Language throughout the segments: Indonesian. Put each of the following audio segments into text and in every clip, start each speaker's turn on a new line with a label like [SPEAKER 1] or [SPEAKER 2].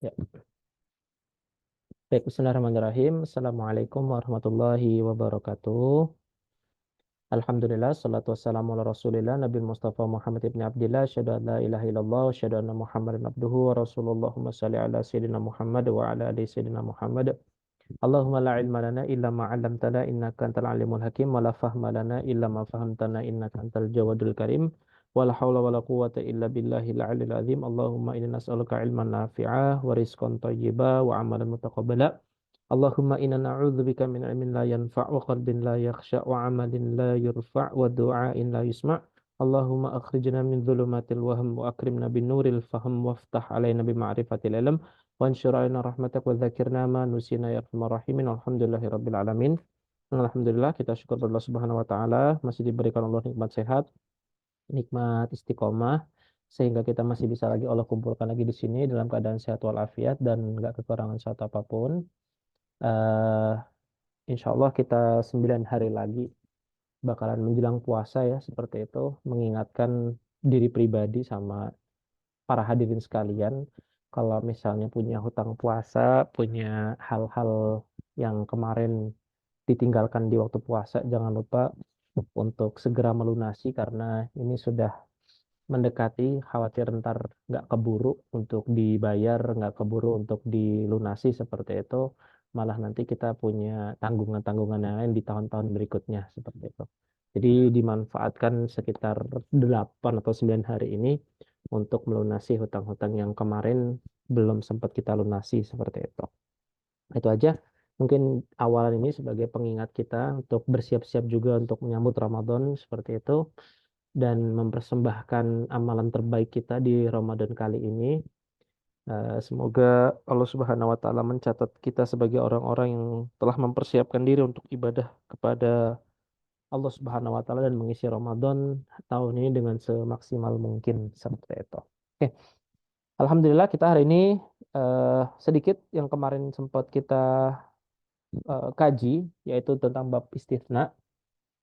[SPEAKER 1] Ya. Baik, bismillahirrahmanirrahim. Assalamualaikum warahmatullahi wabarakatuh. Alhamdulillah, salatu wassalamu ala rasulillah, Nabi Mustafa Muhammad ibn Abdillah, syahadu an la ilaha illallah, syahadu anna Muhammadan abduhu wa rasulullahumma salli ala Sayyidina Muhammad wa ala ali Sayyidina Muhammad. Allahumma la ilma lana illa ma 'allamtana innaka antal alimul hakim wa la fahma lana illa ma fahamtana innaka antal jawadul karim wa la haula wa la quwwata illa billahil aliyil azim. Allahumma inna nas'aluka ilman nafi'ah wa rizqan thayyiba wa amalan mutaqabbala. Allahumma inna na'udzubika min ilmin la yanfa' wa qalbin la yakhsha' wa amalin la yurfa' wa du'ain la yusma'. Allahumma akhrijna min dhulumatil wahm wa akrimna bin nuril fahm waftah alaina bi ma'rifatil ilm wansyur alaina rahmatak wa dzakirna ma nusina ya arhamar rahimin. Alhamdulillahi rabbil alamin. Alhamdulillah, kita syukur kepada Allah Subhanahu wa taala masih diberikan Allah nikmat sehat, nikmat istiqomah, sehingga kita masih bisa lagi Allah kumpulkan lagi di sini dalam keadaan sehat walafiat dan nggak kekurangan suatu apapun. eh Insya Allah kita 9 hari lagi bakalan menjelang puasa ya, seperti itu. Mengingatkan diri pribadi sama para hadirin sekalian, kalau misalnya punya hutang puasa, punya hal-hal yang kemarin ditinggalkan di waktu puasa, jangan lupa untuk segera melunasi karena ini sudah mendekati, khawatir ntar nggak keburu untuk dibayar, nggak keburu untuk dilunasi seperti itu, malah nanti kita punya tanggungan-tanggungan yang lain di tahun-tahun berikutnya seperti itu. Jadi dimanfaatkan sekitar 8 atau 9 hari ini untuk melunasi hutang-hutang yang kemarin belum sempat kita lunasi seperti itu. Itu aja mungkin awalan ini sebagai pengingat kita untuk bersiap-siap juga untuk menyambut Ramadan seperti itu dan mempersembahkan amalan terbaik kita di Ramadan kali ini. Semoga Allah Subhanahu wa taala mencatat kita sebagai orang-orang yang telah mempersiapkan diri untuk ibadah kepada Allah Subhanahu wa taala dan mengisi Ramadan tahun ini dengan semaksimal mungkin seperti itu. Oke, Alhamdulillah kita hari ini sedikit yang kemarin sempat kita kaji, yaitu tentang bab istisna.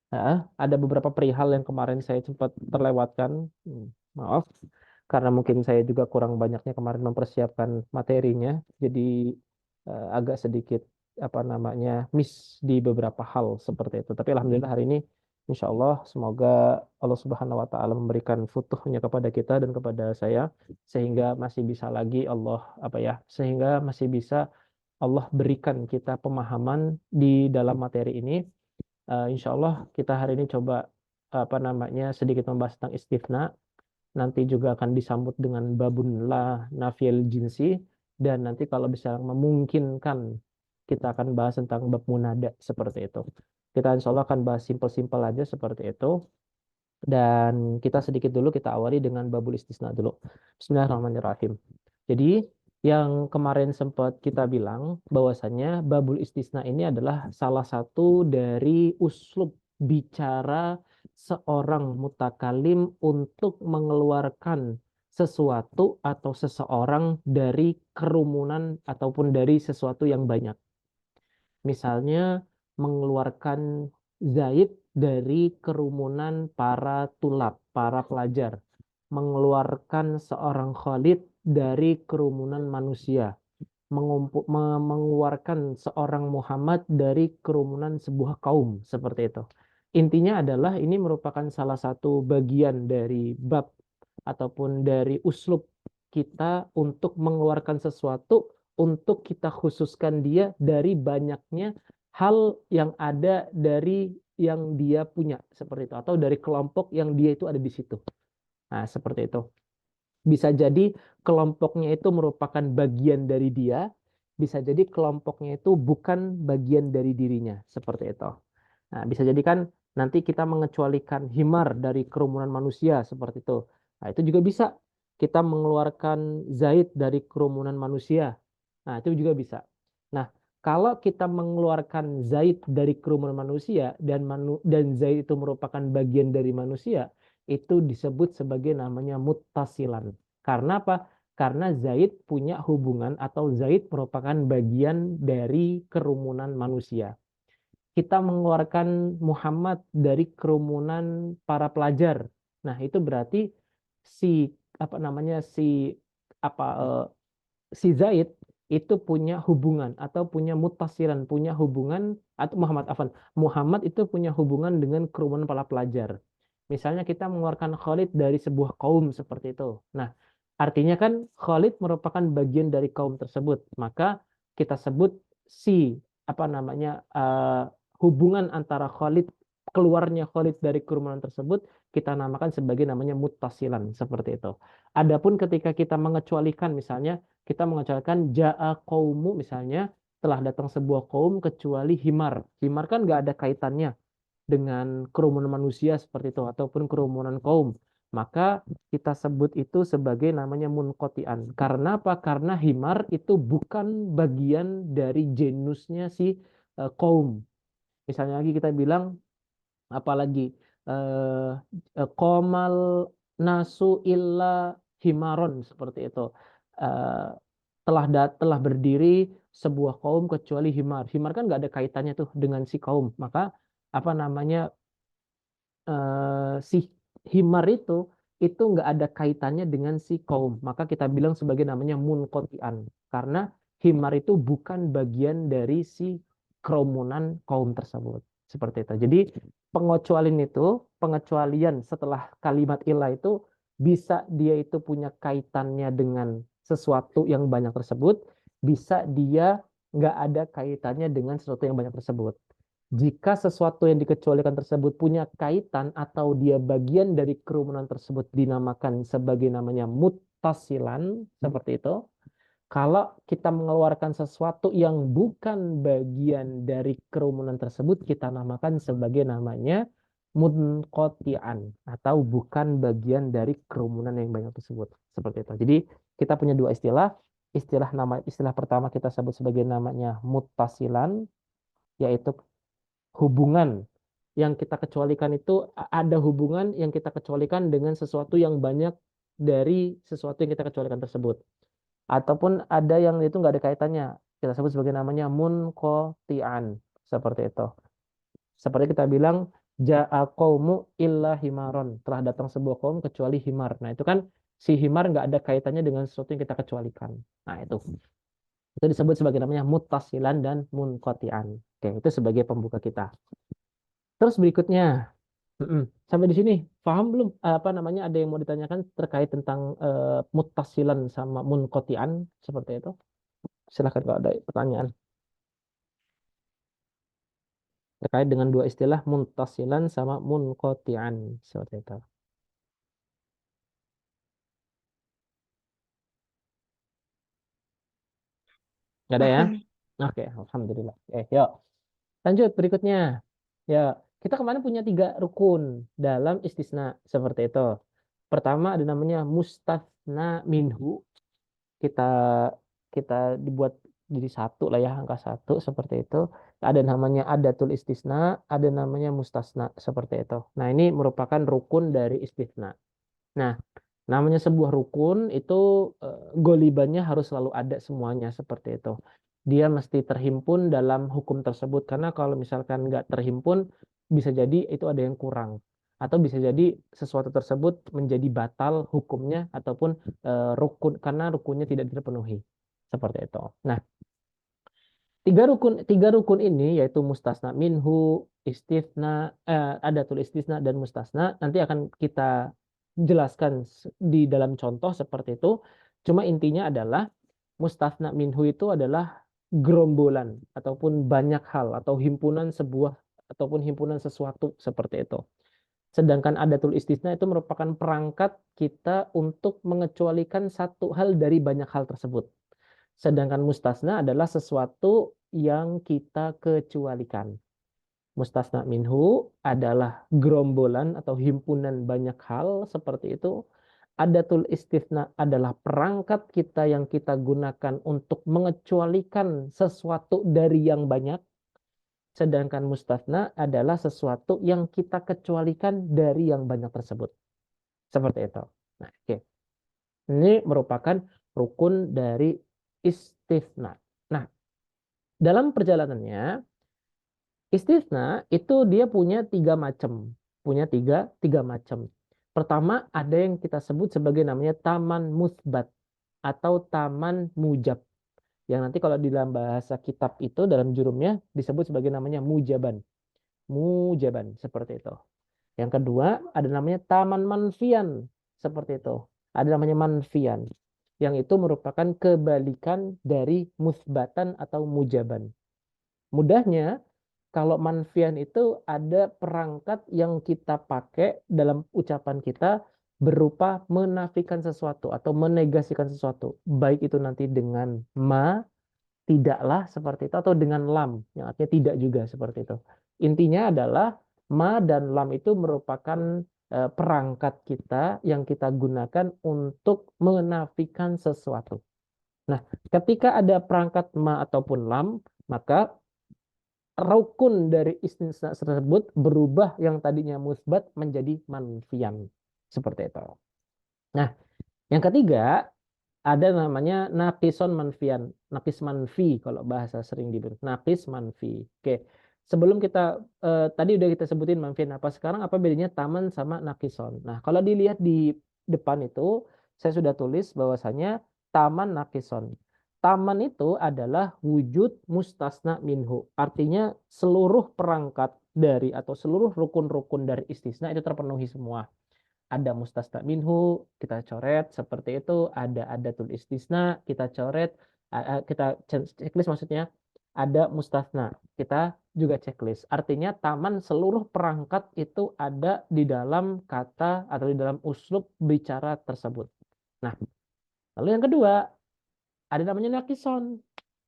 [SPEAKER 1] Nah, ada beberapa perihal yang kemarin saya sempat terlewatkan. Maaf, karena mungkin saya juga kurang banyaknya kemarin mempersiapkan materinya, jadi agak sedikit apa namanya miss di beberapa hal seperti itu. Tapi alhamdulillah hari ini, insya Allah, semoga Allah Subhanahu Wa Taala memberikan futuhnya kepada kita dan kepada saya, sehingga masih bisa lagi Allah apa ya, sehingga masih bisa Allah berikan kita pemahaman di dalam materi ini. Insya Allah kita hari ini coba apa namanya sedikit membahas tentang istifna. Nanti juga akan disambut dengan babun la nafil jinsi, dan nanti kalau bisa memungkinkan kita akan bahas tentang bab munada seperti itu. Kita insya Allah akan bahas simpel-simpel aja seperti itu. Dan kita sedikit dulu kita awali dengan babul istisna dulu. Bismillahirrahmanirrahim. Jadi yang kemarin sempat kita bilang bahwasannya babul istisna ini adalah salah satu dari uslub bicara seorang mutakalim untuk mengeluarkan sesuatu atau seseorang dari kerumunan ataupun dari sesuatu yang banyak. Misalnya mengeluarkan Zaid dari kerumunan para tulab, para pelajar. Mengeluarkan seorang Khalid dari kerumunan manusia. Mengeluarkan seorang Muhammad dari kerumunan sebuah kaum, seperti itu. Intinya adalah ini merupakan salah satu bagian dari bab ataupun dari uslub kita untuk mengeluarkan sesuatu, untuk kita khususkan dia dari banyaknya hal yang ada dari yang dia punya seperti itu, atau dari kelompok yang dia itu ada di situ. Nah, seperti itu. Bisa jadi kelompoknya itu merupakan bagian dari dia, bisa jadi kelompoknya itu bukan bagian dari dirinya, seperti itu. Nah, bisa jadi kan nanti kita mengecualikan himar dari kerumunan manusia seperti itu. Nah, itu juga bisa. Kita mengeluarkan Zaid dari kerumunan manusia. Nah, itu juga bisa. Nah, kalau kita mengeluarkan Zaid dari kerumunan manusia dan Zaid itu merupakan bagian dari manusia, itu disebut sebagai namanya muttasilan. Karena apa? Karena Zaid punya hubungan atau Zaid merupakan bagian dari kerumunan manusia. Kita mengeluarkan Muhammad dari kerumunan para pelajar. Nah, itu berarti si apa namanya si apa si Zaid itu punya hubungan atau punya mutasilan, punya hubungan atau Muhammad itu punya hubungan dengan kerumunan para pelajar. Misalnya kita mengeluarkan Khalid dari sebuah kaum seperti itu. Nah, artinya kan Khalid merupakan bagian dari kaum tersebut. Maka kita sebut si apa namanya hubungan antara Khalid keluarnya Khalid dari kerumunan tersebut kita namakan sebagai namanya muttasilan seperti itu. Adapun ketika kita mengecualikan misalnya kita mengecualikan ja'a qaumu misalnya telah datang sebuah kaum kecuali himar. Himar kan nggak ada kaitannya dengan kerumunan manusia seperti itu ataupun kerumunan kaum. Maka kita sebut itu sebagai namanya munqati'an. Karena apa? Karena himar itu bukan bagian dari genusnya si kaum. Misalnya lagi kita bilang apalagi eh komal nasu illa himaron seperti itu. Eh, telah berdiri sebuah kaum kecuali himar. Himar kan nggak ada kaitannya tuh dengan si kaum. Maka apa namanya si himar itu nggak ada kaitannya dengan si kaum. Maka kita bilang sebagai namanya munqati'an. Karena himar itu bukan bagian dari si kerumunan kaum tersebut. Seperti itu. Jadi pengecualian setelah kalimat ilah itu bisa dia itu punya kaitannya dengan sesuatu yang banyak tersebut, bisa dia nggak ada kaitannya dengan sesuatu yang banyak tersebut. Jika sesuatu yang dikecualikan tersebut punya kaitan atau dia bagian dari kerumunan tersebut dinamakan sebagai namanya muttasilan, seperti itu. Kalau kita mengeluarkan sesuatu yang bukan bagian dari kerumunan tersebut, kita namakan sebagai namanya munqati'an atau bukan bagian dari kerumunan yang banyak tersebut. Seperti itu. Jadi kita punya dua istilah. Istilah pertama kita sebut sebagai namanya muttasilan, yaitu hubungan yang kita kecualikan itu ada hubungan yang kita kecualikan dengan sesuatu yang banyak dari sesuatu yang kita kecualikan tersebut. Ataupun ada yang itu nggak ada kaitannya. Kita sebut sebagai namanya munqati'an. Seperti itu. Seperti kita bilang, ja'a qaumu illa himaron. Telah datang sebuah kaum kecuali himar. Nah itu kan si himar nggak ada kaitannya dengan sesuatu yang kita kecualikan. Nah itu. Itu disebut sebagai namanya muttasilan dan munqati'an. Oke, itu sebagai pembuka kita. Terus berikutnya, sampai di sini paham belum? Apa namanya? Ada yang mau ditanyakan terkait tentang muttasilan sama munqati'an seperti itu? Silahkan kalau ada pertanyaan terkait dengan dua istilah muttasilan sama munqati'an seperti itu. Nggak ada ya? Oke, alhamdulillah. Yuk lanjut berikutnya. Ya, kita kemarin punya 3 rukun dalam istisna seperti itu. Pertama ada namanya mustatsna minhu. kita kita dibuat jadi satu lah ya, angka satu seperti itu. Ada namanya adatul istisna, ada namanya mustasna seperti itu. Nah, ini merupakan rukun dari istisna. Nah, namanya sebuah rukun itu golibannya harus selalu ada semuanya seperti itu. Dia mesti terhimpun dalam hukum tersebut karena kalau misalkan nggak terhimpun bisa jadi itu ada yang kurang atau bisa jadi sesuatu tersebut menjadi batal hukumnya ataupun rukun karena rukunnya tidak terpenuhi seperti itu. Nah, tiga rukun ini yaitu mustasna minhu, istisna, adatul istisna dan mustasna nanti akan kita jelaskan di dalam contoh seperti itu. Cuma intinya adalah mustasna minhu itu adalah gerombolan ataupun banyak hal atau himpunan sebuah ataupun himpunan sesuatu seperti itu. Sedangkan adatul istisna itu merupakan perangkat kita untuk mengecualikan satu hal dari banyak hal tersebut. Sedangkan mustasna adalah sesuatu yang kita kecualikan. Mustasna minhu adalah gerombolan atau himpunan banyak hal seperti itu. Adatul istisna adalah perangkat kita yang kita gunakan untuk mengecualikan sesuatu dari yang banyak. Sedangkan mustasna adalah sesuatu yang kita kecualikan dari yang banyak tersebut. Seperti itu. Nah, oke. Ini merupakan rukun dari istisna. Nah, dalam perjalanannya, istisna itu dia punya 3 macam. Punya tiga macam. Pertama, ada yang kita sebut sebagai namanya taman musbat. atau taman mujab. Yang nanti kalau di dalam bahasa kitab itu dalam jurumnya disebut sebagai namanya mujaban. Mujaban seperti itu. Yang kedua ada namanya taman manfian seperti itu. Ada namanya manfian yang itu merupakan kebalikan dari musbatan atau mujaban. Mudahnya kalau manfian itu ada perangkat yang kita pakai dalam ucapan kita berupa menafikan sesuatu atau menegasikan sesuatu. Baik itu nanti dengan ma, tidaklah seperti itu, atau dengan lam, yang artinya tidak juga seperti itu. Intinya adalah ma dan lam itu merupakan perangkat kita yang kita gunakan untuk menafikan sesuatu. Nah, ketika ada perangkat ma ataupun lam, maka rukun dari istisna tersebut berubah yang tadinya musbat menjadi manfian. Seperti itu. Nah, yang ketiga ada namanya nakison manfian. Nakis manfi kalau bahasa sering disebut. Nakis manfi. Oke. Sebelum kita tadi udah kita sebutin manfian apa, sekarang apa bedanya taman sama nakison. Nah, kalau dilihat di depan itu saya sudah tulis bahwasanya taman nakison. Taman itu adalah wujud mustasna minhu. Artinya seluruh perangkat dari atau seluruh rukun-rukun dari istisna itu terpenuhi semua. Ada mustasna minhu, kita coret seperti itu. Ada adatul istisna, kita coret. Kita checklist maksudnya. Ada mustasna, kita juga checklist. Artinya taman seluruh perangkat itu ada di dalam kata atau di dalam uslub bicara tersebut. Nah, lalu yang kedua, ada namanya nakison.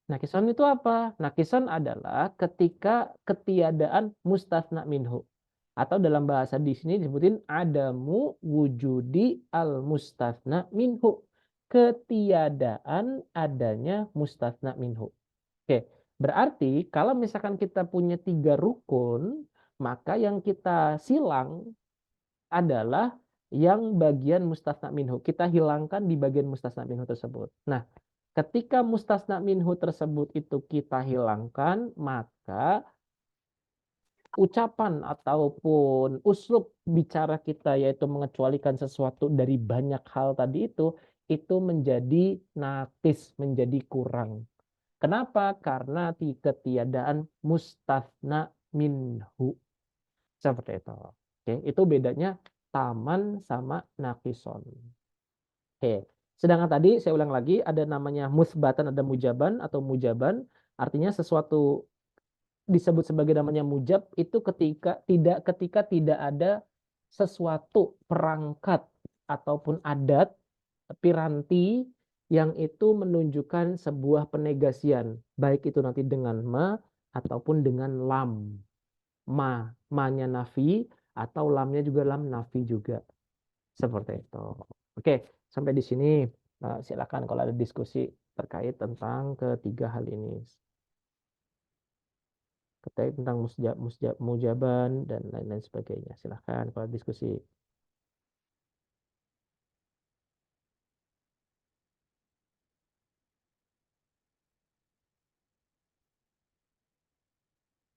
[SPEAKER 1] Nakison itu apa? Nakison adalah ketika ketiadaan mustasna minhu. Atau dalam bahasa di sini disebutin adamu wujudi al mustasna minhu. Ketiadaan adanya mustasna minhu. Oke, berarti kalau misalkan kita punya 3 rukun, maka yang kita silang adalah yang bagian mustasna minhu. Kita hilangkan di bagian mustasna minhu tersebut. Nah, ketika mustasna minhu tersebut itu kita hilangkan, maka ucapan ataupun uslub bicara kita yaitu mengecualikan sesuatu dari banyak hal tadi itu menjadi nakis, menjadi kurang. Kenapa? Karena ketiadaan mustasna minhu. Seperti itu. Oke, itu bedanya taman sama nakison. Oke. Sedangkan tadi saya ulang lagi ada namanya musbatan, ada mujaban atau mujaban. Artinya sesuatu disebut sebagai namanya mujab itu ketika tidak ada sesuatu perangkat ataupun adat piranti yang itu menunjukkan sebuah penegasian, baik itu nanti dengan ma ataupun dengan lam. Ma-nya nafi atau lamnya juga lam nafi juga. Seperti itu. Oke, sampai di sini silakan kalau ada diskusi terkait tentang ketiga hal ini. Terkait tentang mujaban dan lain-lain sebagainya. Silahkan kalau diskusi.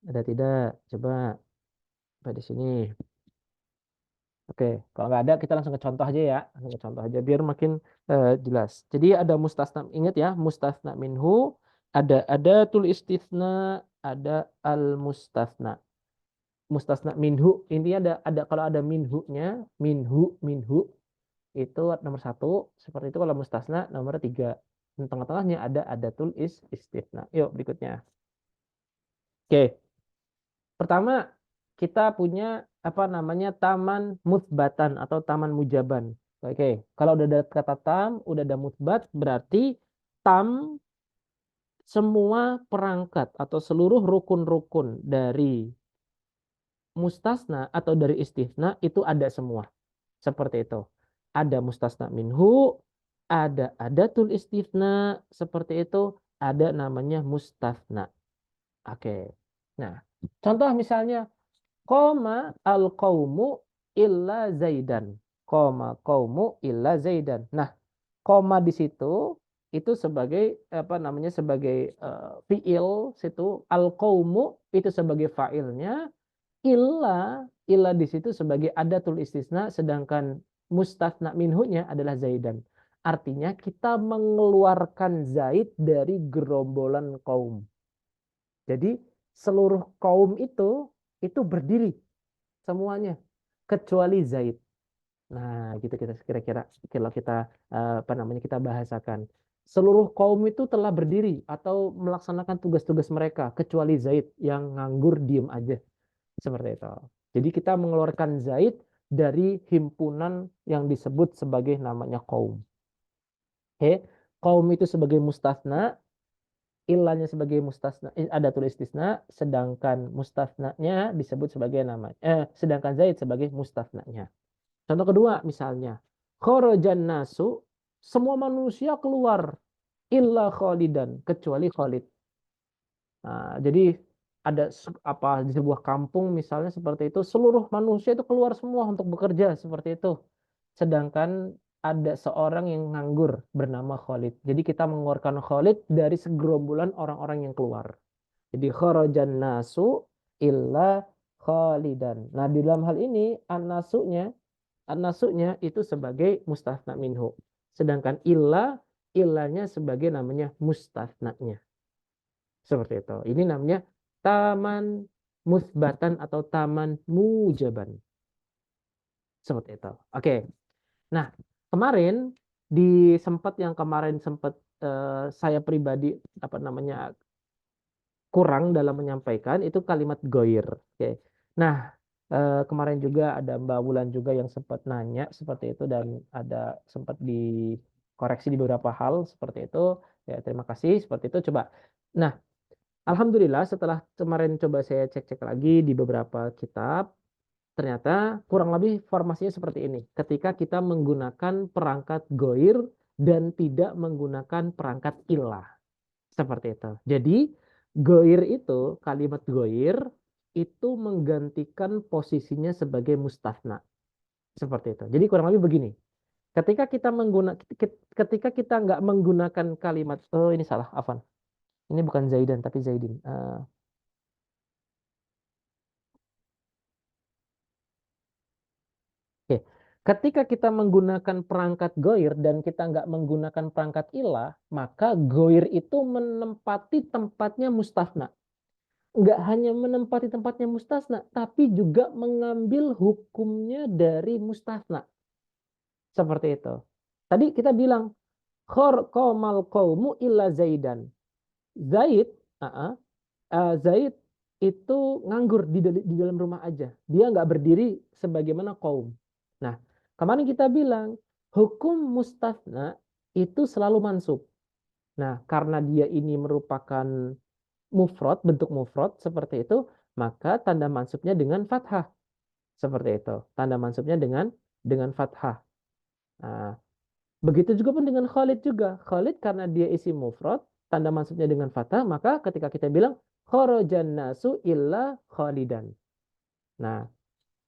[SPEAKER 1] Ada tidak? Coba sampai di sini. Oke, kalau nggak ada kita langsung ke contoh aja ya. Langsung ke contoh aja biar makin jelas. Jadi ada mustasna, ingat ya, mustasna minhu, ada tul istisna, ada al mustasna. Mustasna minhu, intinya ada kalau ada minhu-nya, minhu itu nomor 1, seperti itu. Kalau mustasna nomor 3. Tengah-tengahnya ada adatul istisna. Yuk berikutnya. Oke, pertama kita punya apa namanya taman musbatan atau taman mujaban. Oke, kalau udah ada kata tam, udah ada musbat, berarti tam semua perangkat atau seluruh rukun-rukun dari mustasna atau dari istisna itu ada semua. Seperti itu. Ada mustasna minhu, ada adatul istisna, seperti itu, ada namanya mustasna. Oke. Nah, contoh misalnya koma al qaumu illa zaidan. Koma qaumu illa zaidan. Nah, koma di situ itu sebagai apa namanya sebagai fiil situ, al qaumu itu sebagai fa'ilnya, illa di situ sebagai adatul istisna, sedangkan mustasna minhunya adalah zaidan. Artinya kita mengeluarkan Zaid dari gerombolan kaum. Jadi seluruh kaum itu berdiri semuanya kecuali Zaid. Nah, gitu kita kira-kira kalau kita apa namanya kita bahasakan. Seluruh kaum itu telah berdiri atau melaksanakan tugas-tugas mereka kecuali Zaid yang nganggur diem aja seperti itu. Jadi kita mengeluarkan Zaid dari himpunan yang disebut sebagai namanya kaum. Oke, kaum itu sebagai mustasna, ilahnya sebagai mustasna, ada tulis istisna, sedangkan mustasnanya disebut sebagai nama, sedangkan Zaid sebagai mustasnanya. Contoh kedua misalnya, kharajan nasu, semua manusia keluar, illa Khalidan, kecuali Khalid. Nah, jadi ada apa di sebuah kampung misalnya seperti itu, seluruh manusia itu keluar semua untuk bekerja seperti itu. Sedangkan ada seorang yang nganggur bernama Khalid. Jadi kita mengeluarkan Khalid dari segerombolan orang-orang yang keluar. Jadi kharajan nasu illa Khalidan. Nah, di dalam hal ini an-nasunya itu sebagai mustasna minhu. Sedangkan illanya sebagai namanya mustasnanya. Seperti itu. Ini namanya taman musbatan atau taman mujaban. Seperti itu. Oke. Nah, kemarin di yang kemarin sempat saya pribadi apa namanya kurang dalam menyampaikan itu kalimat goir. Oke. Nah, kemarin juga ada Mbak Wulan juga yang sempat nanya seperti itu dan ada sempat dikoreksi di beberapa hal seperti itu. Ya, terima kasih seperti itu. Coba. Nah, Alhamdulillah setelah kemarin coba saya cek-cek lagi di beberapa kitab, ternyata kurang lebih formasinya seperti ini. Ketika kita menggunakan perangkat goir dan tidak menggunakan perangkat ilah. Seperti itu. Jadi goir itu, kalimat goir itu menggantikan posisinya sebagai mustafna. Seperti itu. Jadi kurang lebih begini. Ketika kita nggak menggunakan kalimat, oh ini salah, Afan. Ini bukan Zaidan tapi Zaidin. Oke. Ketika kita menggunakan perangkat goir dan kita nggak menggunakan perangkat ilah, maka goir itu menempati tempatnya mustafna. Nggak hanya menempati tempatnya mustasna, tapi juga mengambil hukumnya dari mustasna. Seperti itu. Tadi kita bilang, khor qomal qawmu illa Zaidan. Zaid, Zaid itu nganggur di dalam rumah aja. Dia nggak berdiri sebagaimana kaum. Nah, kemarin kita bilang, hukum mustasna itu selalu mansub. Nah, karena dia ini merupakan mufrad, bentuk mufrad seperti itu, maka tanda mansubnya dengan fathah. Seperti itu. Tanda mansubnya dengan fathah. Nah, begitu juga pun dengan Khalid juga. Khalid karena dia isi mufrad, tanda mansubnya dengan fathah, maka ketika kita bilang kharajan nasu illa Khalidan. Nah,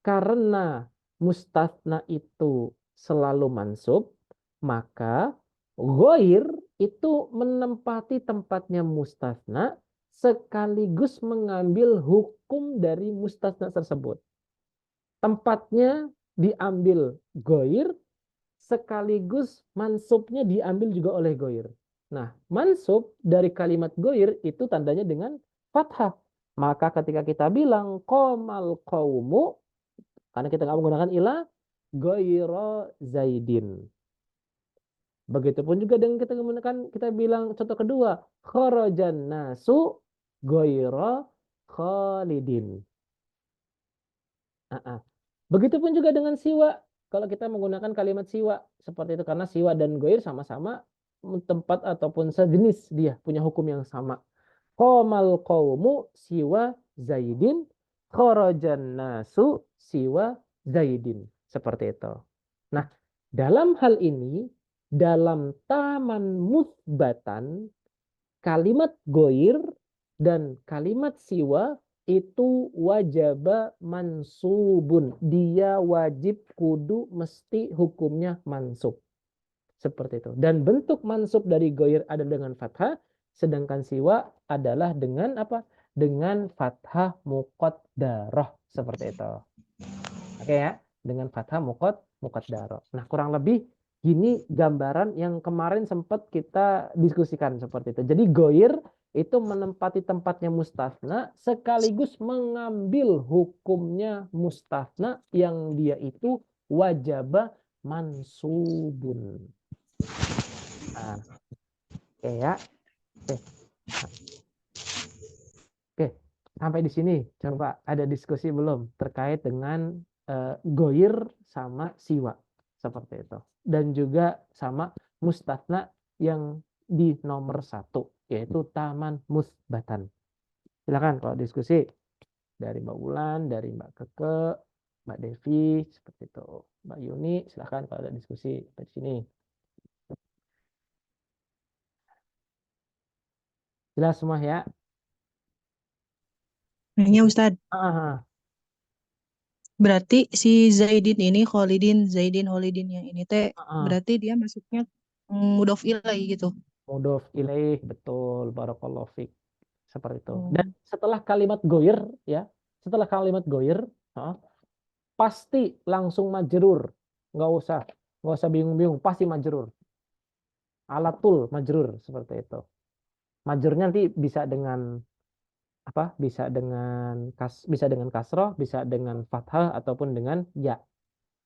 [SPEAKER 1] karena mustatsna itu selalu mansub, maka ghair itu menempati tempatnya mustatsna sekaligus mengambil hukum dari mustatsna tersebut. Tempatnya diambil ghair sekaligus mansubnya diambil juga oleh ghair. Nah, mansub dari kalimat ghair itu tandanya dengan fathah. Maka ketika kita bilang qomal qaumu, karena kita nggak menggunakan ilah, ghaira zaidin. Begitupun juga dengan kita menggunakan, kita bilang contoh kedua, kharajan nasu ghaira khalidin. Begitupun juga dengan siwa. Kalau kita menggunakan kalimat siwa seperti itu karena siwa dan goir sama-sama tempat ataupun sejenis dia punya hukum yang sama. Qomal qaumu siwa zaidin kharajan nasu siwa zaidin. Seperti itu. Nah, dalam hal ini dalam taman musbatan kalimat goir dan kalimat siwa itu wajaba mansubun. Dia wajib kudu mesti hukumnya mansub. Seperti itu. Dan bentuk mansub dari goir adalah dengan fathah. Sedangkan siwa adalah dengan apa? Dengan fathah muqaddarah. Seperti itu. Oke ya. Dengan fathah muqaddarah. Nah kurang lebih Gini gambaran yang kemarin sempat kita diskusikan seperti itu. Jadi goir itu menempati tempatnya mustasna sekaligus mengambil hukumnya mustasna yang dia itu wajaba mansubun. Nah, oke ya. Oke. Oke, sampai di sini coba ada diskusi belum terkait dengan goir sama siwa seperti itu. Dan juga sama mustasna yang di nomor 1 yaitu taman musbatan. Silakan kalau diskusi dari Mbak Wulan, dari Mbak Keke, Mbak Devi seperti itu. Mbak Yuni, silakan kalau ada diskusi di sini. Jelas semua ya?
[SPEAKER 2] Nanya Ustadz,
[SPEAKER 1] Ah,
[SPEAKER 2] berarti si Zaidin, Holidin yang ini teh
[SPEAKER 1] ah, ah.
[SPEAKER 2] berarti dia masuknya mudhof ilaih gitu.
[SPEAKER 1] Mudhof ilaih, betul, barakallahu fiik. Seperti itu. Dan
[SPEAKER 2] Oh.
[SPEAKER 1] setelah kalimat goir, ya, setelah kalimat goir, pasti langsung majrur. Nggak usah, nggak usah bingung-bingung, pasti majrur. Alatul majrur seperti itu. Majrurnya nanti bisa dengan apa? Bisa dengan kasroh, bisa dengan fathah ataupun dengan ya,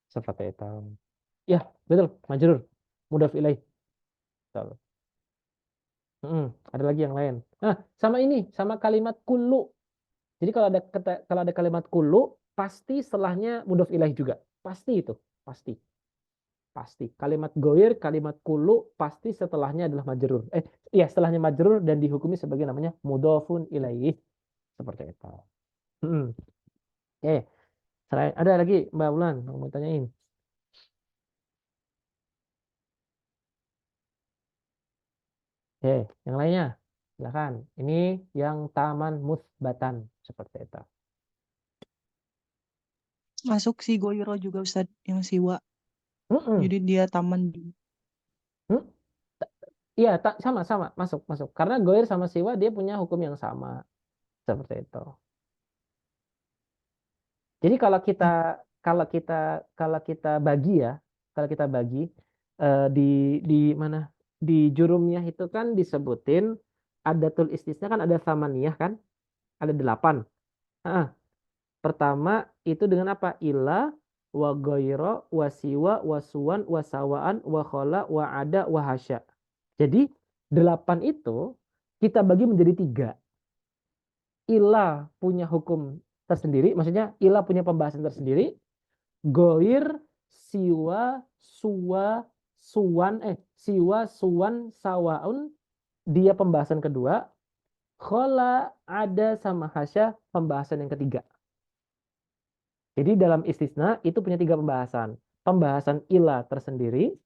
[SPEAKER 1] seperti itu. Ya, betul, majrur. Mudhaf ilaih. Betul. Ada lagi yang lain. Nah, sama ini, sama kalimat kullu. Jadi kalau ada kalimat kullu, pasti setelahnya mudhof ilaih juga. Pasti itu, pasti. Pasti. Kalimat goir, kalimat kullu, pasti setelahnya adalah majrur. Iya, setelahnya majrur dan dihukumi sebagai namanya mudhofun ilaih. Seperti itu. Hmm. Oke, ada lagi Mbak Ulan yang mau tanyain. Oke, yang lainnya. Silakan. Ini yang taman musbatan seperti itu.
[SPEAKER 2] Masuk si Goiro juga Ustadz yang siwa.
[SPEAKER 1] Mm-mm.
[SPEAKER 2] Jadi dia taman.
[SPEAKER 1] Hmm? Iya, tak sama-sama masuk masuk. Karena goir sama siwa dia punya hukum yang sama seperti itu. Jadi kalau kita kalau kita bagi ya, kalau kita bagi di mana di jurumnya itu kan disebutin adatul istisna kan ada samaniyah kan, ada 8. Ah, pertama itu dengan apa? Ila, wa goiro, wa siwa, wa suwan, wa sawaan, wa khola, wa ada, wa hasya. Jadi 8 itu kita bagi menjadi 3. Ila punya hukum tersendiri, maksudnya ila punya pembahasan tersendiri, goir, siwa, suwa, siwa, suwan, sawaun, dia pembahasan kedua, khola, ada, sama hasya, pembahasan yang ketiga. Jadi dalam istisna itu punya 3 pembahasan. Pembahasan ila tersendiri,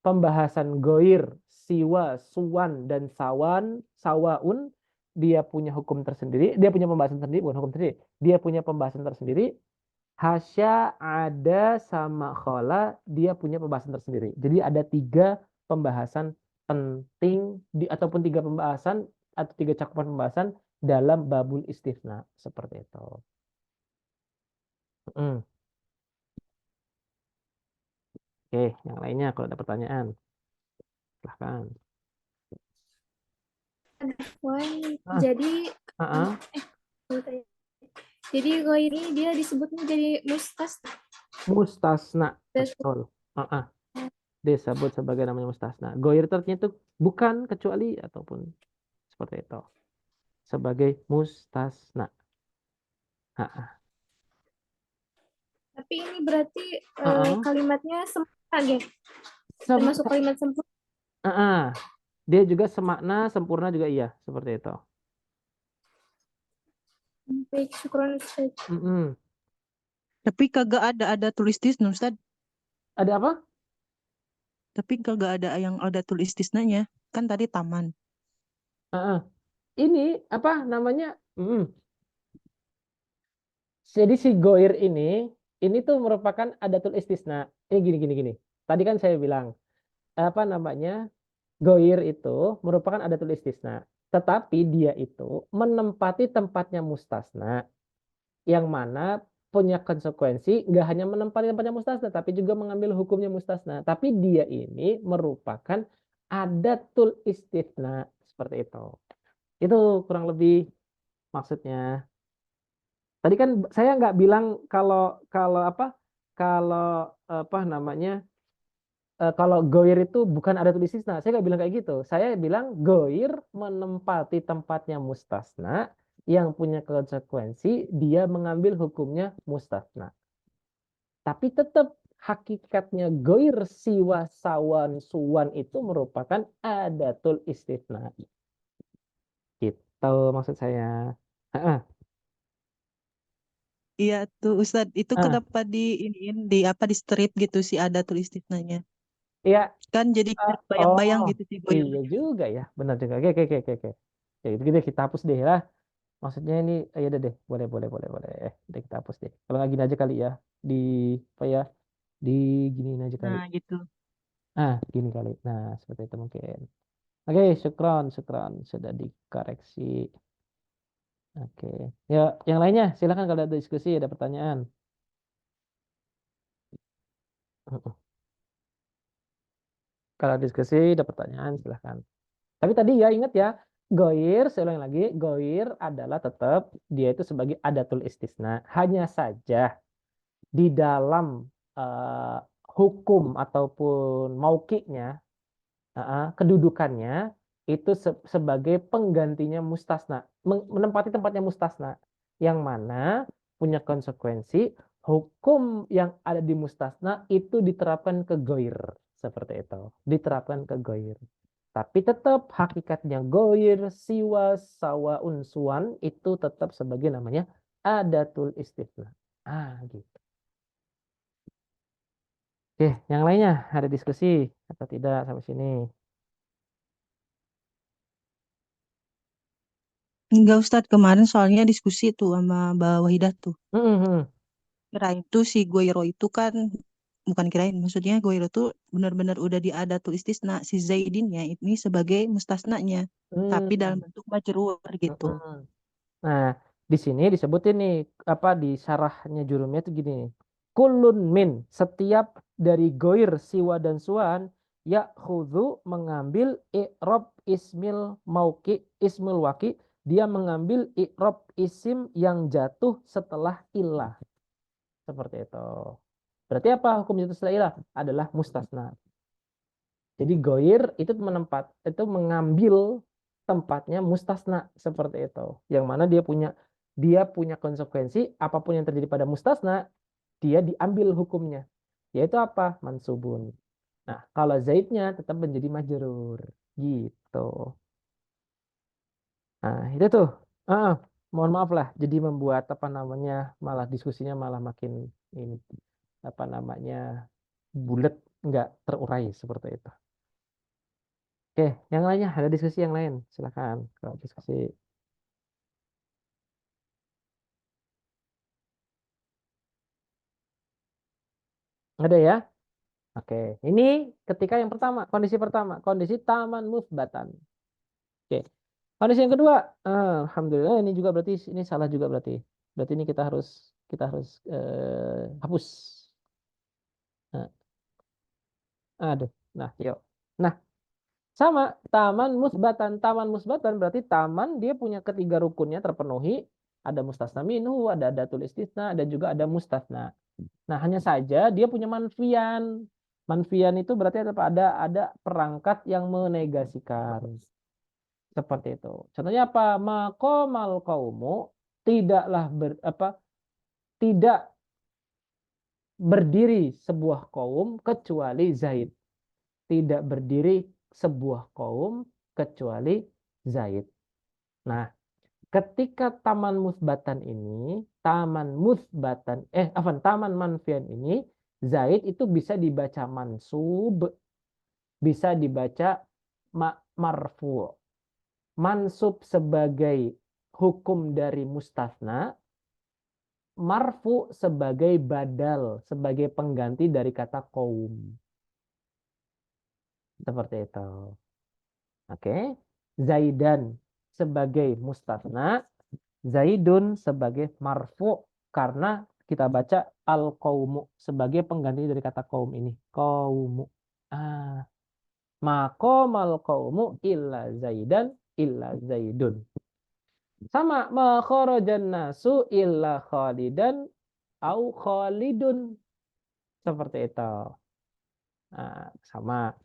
[SPEAKER 1] pembahasan goir, siwa, suwan, dan sawaun, dia punya hukum tersendiri, dia punya pembahasan tersendiri, bukan hukum tersendiri, dia punya pembahasan tersendiri, hasya, ada, sama khola, dia punya pembahasan tersendiri. Jadi ada 3 pembahasan penting, ataupun 3 pembahasan, atau 3 cakupan pembahasan dalam babul istisna, seperti itu. Hmm. Oke, yang lainnya kalau ada pertanyaan, silahkan. Ah,
[SPEAKER 3] Jadi
[SPEAKER 1] ah, ah.
[SPEAKER 3] jadi kalau ini dia disebutnya jadi mustas.
[SPEAKER 1] Mustasna, betul. Ah, ah. Disebut sebagai namanya mustasna. Goir artinya itu bukan kecuali ataupun seperti itu. Sebagai mustasna. Ah, ah.
[SPEAKER 3] Tapi ini berarti
[SPEAKER 1] Ah, ah.
[SPEAKER 3] kalimatnya sempurna ya?
[SPEAKER 1] Sem-
[SPEAKER 3] Termasuk kalimat sempurna.
[SPEAKER 1] ah, ah. Dia juga semakna, sempurna juga iya, seperti itu.
[SPEAKER 3] Baik, syukron Ustaz.
[SPEAKER 1] Mm-mm.
[SPEAKER 2] Tapi kagak ada tulis tisna Ustadz.
[SPEAKER 1] Ada apa?
[SPEAKER 2] Tapi kagak ada yang ada tulis tisnanya. Kan tadi taman.
[SPEAKER 1] Ah, ah. Ini apa namanya? Jadi si goir ini tuh merupakan adatul istisna. Ini gini gini gini. Tadi kan saya bilang apa namanya? Goir itu merupakan adatul istisna. Tetapi dia itu menempati tempatnya mustasna yang mana punya konsekuensi, nggak hanya menempati tempatnya mustasna, tapi juga mengambil hukumnya mustasna. Tapi dia ini merupakan adatul istitsna, seperti itu. Itu kurang lebih maksudnya. Tadi kan saya nggak bilang kalau kalau apa namanya kalau goir itu bukan adatul istisna. Saya nggak bilang kayak gitu. Saya bilang goir menempati tempatnya mustasna yang punya konsekuensi dia mengambil hukumnya mustasna. Tapi tetap hakikatnya goir siwa sawan suwan itu merupakan adatul istisna. Gitu maksud saya. Heeh.
[SPEAKER 2] Iya tuh Ustadz, itu
[SPEAKER 1] Ah,
[SPEAKER 2] kenapa di apa di strip gitu sih ada tulis istisnanya?
[SPEAKER 1] iya.
[SPEAKER 2] Kan jadi bayang-bayang
[SPEAKER 1] Oh,
[SPEAKER 2] gitu sih
[SPEAKER 1] iya
[SPEAKER 2] goyangnya.
[SPEAKER 1] juga ya. Benar juga. Oke, oke, oke, oke, oke. Ya, gitu, gitu kita hapus deh lah. Maksudnya ini, ya udah deh. Boleh, boleh, boleh, boleh. Udah kita hapus deh. Kalau nggak gini aja kali ya. Di, apa ya, di giniin aja kali.
[SPEAKER 2] Nah gitu.
[SPEAKER 1] Gini kali. Nah, seperti itu mungkin. Oke, syukron, syukron. Sudah dikoreksi. Oke. Ya, yang lainnya silakan kalau ada diskusi, ada pertanyaan. Kalau diskusi, ada pertanyaan, silahkan. Tapi tadi ya ingat ya, goir, saya ulangi lagi, goir adalah tetap dia itu sebagai adatul istisna. Hanya saja di dalam eh, hukum ataupun maukinya, kedudukannya itu sebagai penggantinya mustasna, menempati tempatnya mustasna, yang mana punya konsekuensi hukum yang ada di mustasna itu diterapkan ke goir, seperti itu, diterapkan ke goir. Tapi tetap hakikatnya goir, siwa, sawa, unsuan itu tetap sebagai namanya adatul istisna. Gitu. Oke, yang lainnya ada diskusi atau tidak sampai sini?
[SPEAKER 2] Enggak Ustadz, kemarin soalnya diskusi tuh sama Mbak Wahidah tuh.
[SPEAKER 1] Hmm.
[SPEAKER 2] Kirain tuh si Goiro itu kan, bukan kirain, maksudnya Goiro tuh benar-benar udah diada tuh istisna si Zaidinnya ini sebagai mustasnanya, tapi dalam
[SPEAKER 1] Hmm.
[SPEAKER 2] bentuk majrur gitu.
[SPEAKER 1] Hmm. Nah, di sini disebutin nih apa di syarahnya jurumnya itu gini. Kulun min setiap dari goir siwa dan suan ya khudu mengambil i'rob ismil mauki ismil waki dia mengambil i'rob isim yang jatuh setelah ilah seperti itu. Berarti apa hukum jatuh setelah ilah adalah mustasna. Jadi goir itu itu mengambil tempatnya mustasna seperti itu. Yang mana dia punya konsekuensi apapun yang terjadi pada mustasna dia diambil hukumnya. Yaitu apa? Mansubun. Nah, kalau zaidnya tetap menjadi majrur. Gitu. Nah, itu tuh. Ah, mohon maaf lah. Jadi membuat apa namanya malah diskusinya malah makin ini apa namanya bulat nggak terurai seperti itu. Oke, yang lainnya ada diskusi yang lain. Silakan kalau diskusi. Ada ya? Oke, ini ketika yang pertama, kondisi taman musbatan. Oke, kondisi yang kedua, alhamdulillah ini juga berarti ini salah juga berarti. Berarti ini kita harus hapus. Nah, aduh. Nah, yuk. Nah, sama taman musbatan berarti taman dia punya ketiga rukunnya terpenuhi. Ada mustasna minhu, ada tulis istisna, dan juga ada mustasna. Nah, hanya saja dia punya manfian. Manfian itu berarti ada perangkat yang menegasikan. Seperti itu. Contohnya apa? Maqamal qaumu tidaklah tidak berdiri sebuah kaum kecuali Zaid. Tidak berdiri sebuah kaum kecuali Zaid. Nah, ketika taman manfian ini Zaid itu bisa dibaca mansub, bisa dibaca marfu. Mansub sebagai hukum dari mustasna, marfu sebagai badal, sebagai pengganti dari kata kaum. Seperti itu. Oke. Zaidan sebagai mustasna, Zaidun sebagai marfu karena kita baca al-qaumu sebagai pengganti dari kata kaum ini. Qaumu. Maqamal qaumu illa zaidan illa zaidun. Sama ma kharajan nasu illa khalidan au khalidun. Seperti itu. Nah, sama.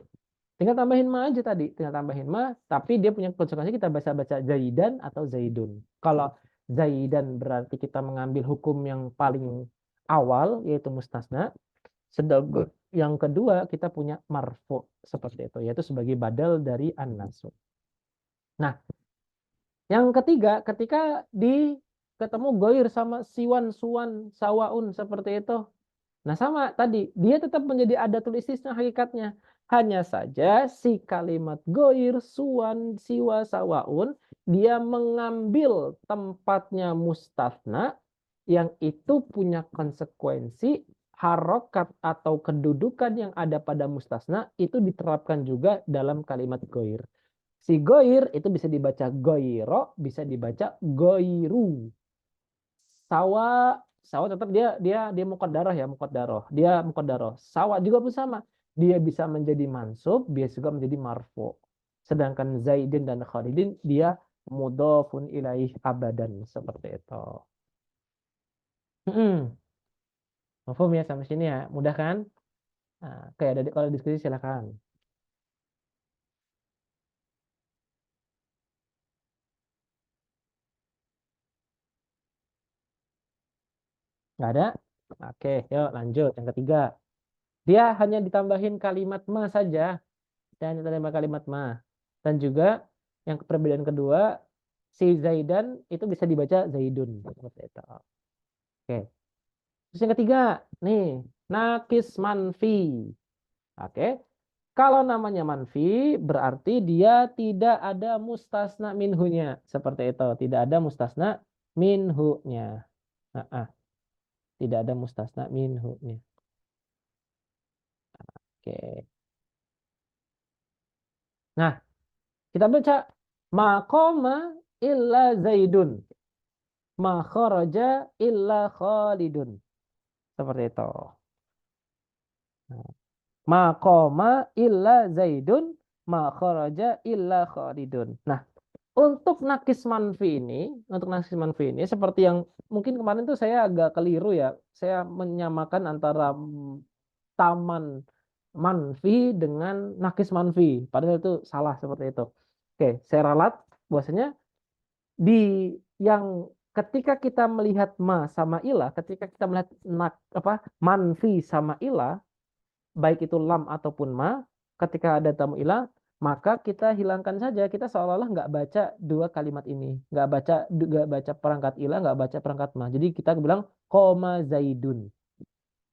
[SPEAKER 1] Tinggal tambahin ma aja tadi, tinggal tambahin ma, tapi dia punya konsekuensi kita baca zaidan atau zaidun. Kalau zaidan berarti kita mengambil hukum yang paling awal yaitu mustasna, sedangkan yang kedua kita punya marfu seperti itu, yaitu sebagai badal dari an-nasb. Nah, yang ketiga ketika ketemu goir sama siwan, suwan, sawaun seperti itu. Nah sama tadi, dia tetap menjadi adatul istisna hakikatnya. Hanya saja si kalimat goir, suwan, siwa, sawaun, dia mengambil tempatnya mustasna yang itu punya konsekuensi harokat atau kedudukan yang ada pada mustasna itu diterapkan juga dalam kalimat goir. Si goir itu bisa dibaca goiro, bisa dibaca goiru. Sawa tetap dia muqaddarah ya, muqaddarah. Dia muqaddarah. Sawa juga pun sama. Dia bisa menjadi mansub, bisa juga menjadi marfu. Sedangkan Zaidin dan Khalidin dia mudhafun ilaih abadan seperti itu. Mafhum ya sampai sini ya, mudah kan? Nah, kayak ada kalau diskusi silakan. Nggak ada? Oke, yuk lanjut. Yang ketiga. Dia hanya ditambahin kalimat ma saja. Dia hanya ditambah kalimat ma. Dan juga yang perbedaan kedua, si Zaidan itu bisa dibaca Zaidun. Seperti itu. Oke. Terus yang ketiga, nih, nakis manfi. Oke. Kalau namanya manfi, berarti dia tidak ada mustasna minhunya. Seperti itu. Tidak ada mustasna minhunya. Tidak ada mustasna minhunya. Oke. Nah, kita baca maqama illa Zaidun. Ma kharaja illa Khalidun. Seperti itu. Maqama illa Zaidun, ma kharaja illa Khalidun. Nah, untuk nakis manfi ini seperti yang mungkin kemarin tuh saya agak keliru ya. Saya menyamakan antara taman manfi dengan nakis manfi. Padahal itu salah seperti itu. Oke, saya ralat bahwasanya di yang ketika kita melihat ma sama ilah, ketika kita melihat manfi sama ilah, baik itu lam ataupun ma, ketika ada tamu ilah, maka kita hilangkan saja. Kita seolah-olah nggak baca dua kalimat ini, nggak baca perangkat ilah, nggak baca perangkat ma. Jadi kita bilang koma zaidun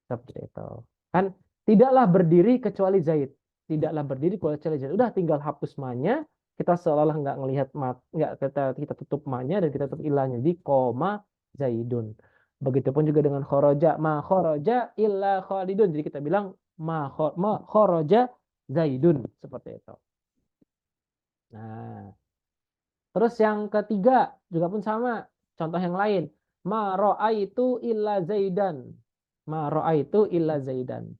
[SPEAKER 1] seperti itu. Kan tidaklah berdiri kecuali zaid, tidaklah berdiri kecuali zaid. Udah tinggal hapus ma-nya, kita seolah-olah nggak ngelihat nggak kita tutup ma-nya dan kita tutup ilahnya. Jadi koma zaidun. Begitupun juga dengan khoroja, ma khoroja illa khalidun. Jadi kita bilang ma khoroja zaidun seperti itu. Nah, terus yang ketiga juga pun sama. Contoh yang lain, ma ra'aitu illa zaidan. Ma ra'aitu illa zaidan.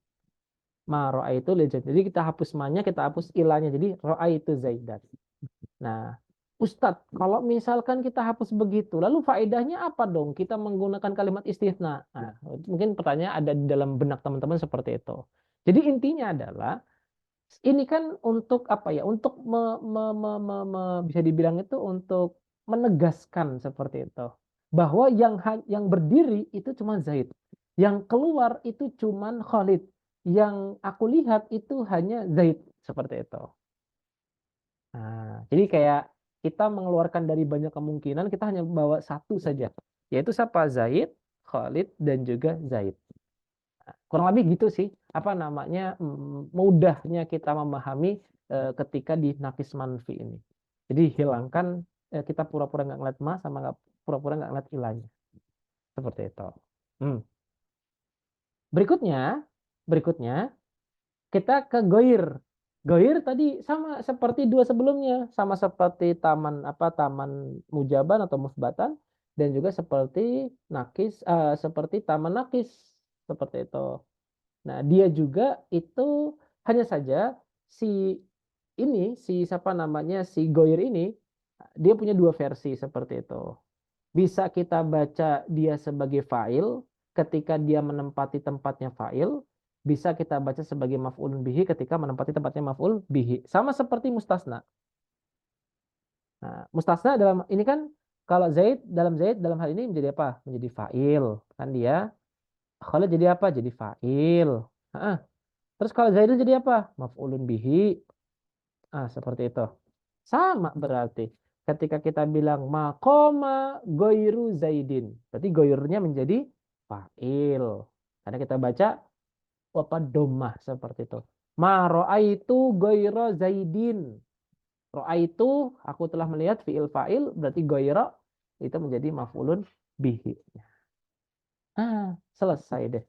[SPEAKER 1] Ma ra'aitu illa zaidan. Jadi kita hapus ma-nya, kita hapus ilahnya. Jadi ra'aitu zaidan. Nah, Ustadz, kalau misalkan kita hapus begitu, lalu faedahnya apa dong? Kita menggunakan kalimat istitsna. Nah, mungkin pertanyaan ada di dalam benak teman-teman seperti itu. Jadi intinya adalah ini kan untuk apa ya? Untuk bisa dibilang itu untuk menegaskan seperti itu bahwa yang berdiri itu cuma Zaid, yang keluar itu cuma Khalid, yang aku lihat itu hanya Zaid seperti itu. Nah, jadi kayak kita mengeluarkan dari banyak kemungkinan, kita hanya bawa satu saja, yaitu siapa? Zaid, Khalid, dan juga Zaid. Kurang lebih gitu sih, apa namanya, mudahnya kita memahami ketika di nakis manfi ini. Jadi hilangkan, kita pura-pura nggak ngeliat ma sama nggak pura-pura nggak ngeliat ilahnya. Seperti itu. Berikutnya kita ke goir. Goir tadi sama seperti dua sebelumnya, sama seperti taman mujaban atau musbatan. dan juga seperti nakis, seperti taman nakis, seperti itu. Nah, dia juga itu hanya saja si siapa namanya, si Goir ini, dia punya 2 versi seperti itu. Bisa kita baca dia sebagai fa'il ketika dia menempati tempatnya fa'il, bisa kita baca sebagai maf'ulun bihi ketika menempati tempatnya maf'ul bihi. Sama seperti mustasna. Nah, mustasna dalam ini kan kalau Zaid dalam hal ini menjadi apa? Menjadi fa'il. Kan dia Khalid jadi apa? Jadi fa'il. Heeh. Terus kalau Zaidun jadi apa? Maf'ulun bihi. Seperti itu. Sama berarti. Ketika kita bilang makoma goiru Zaidin. Berarti goirnya menjadi fa'il. Karena kita baca apa domah seperti itu. Ma ro'aitu goiro Zaidin. Ro'aitu aku telah melihat fi'il fa'il. Berarti goiro itu menjadi maf'ulun bihi. Selesai deh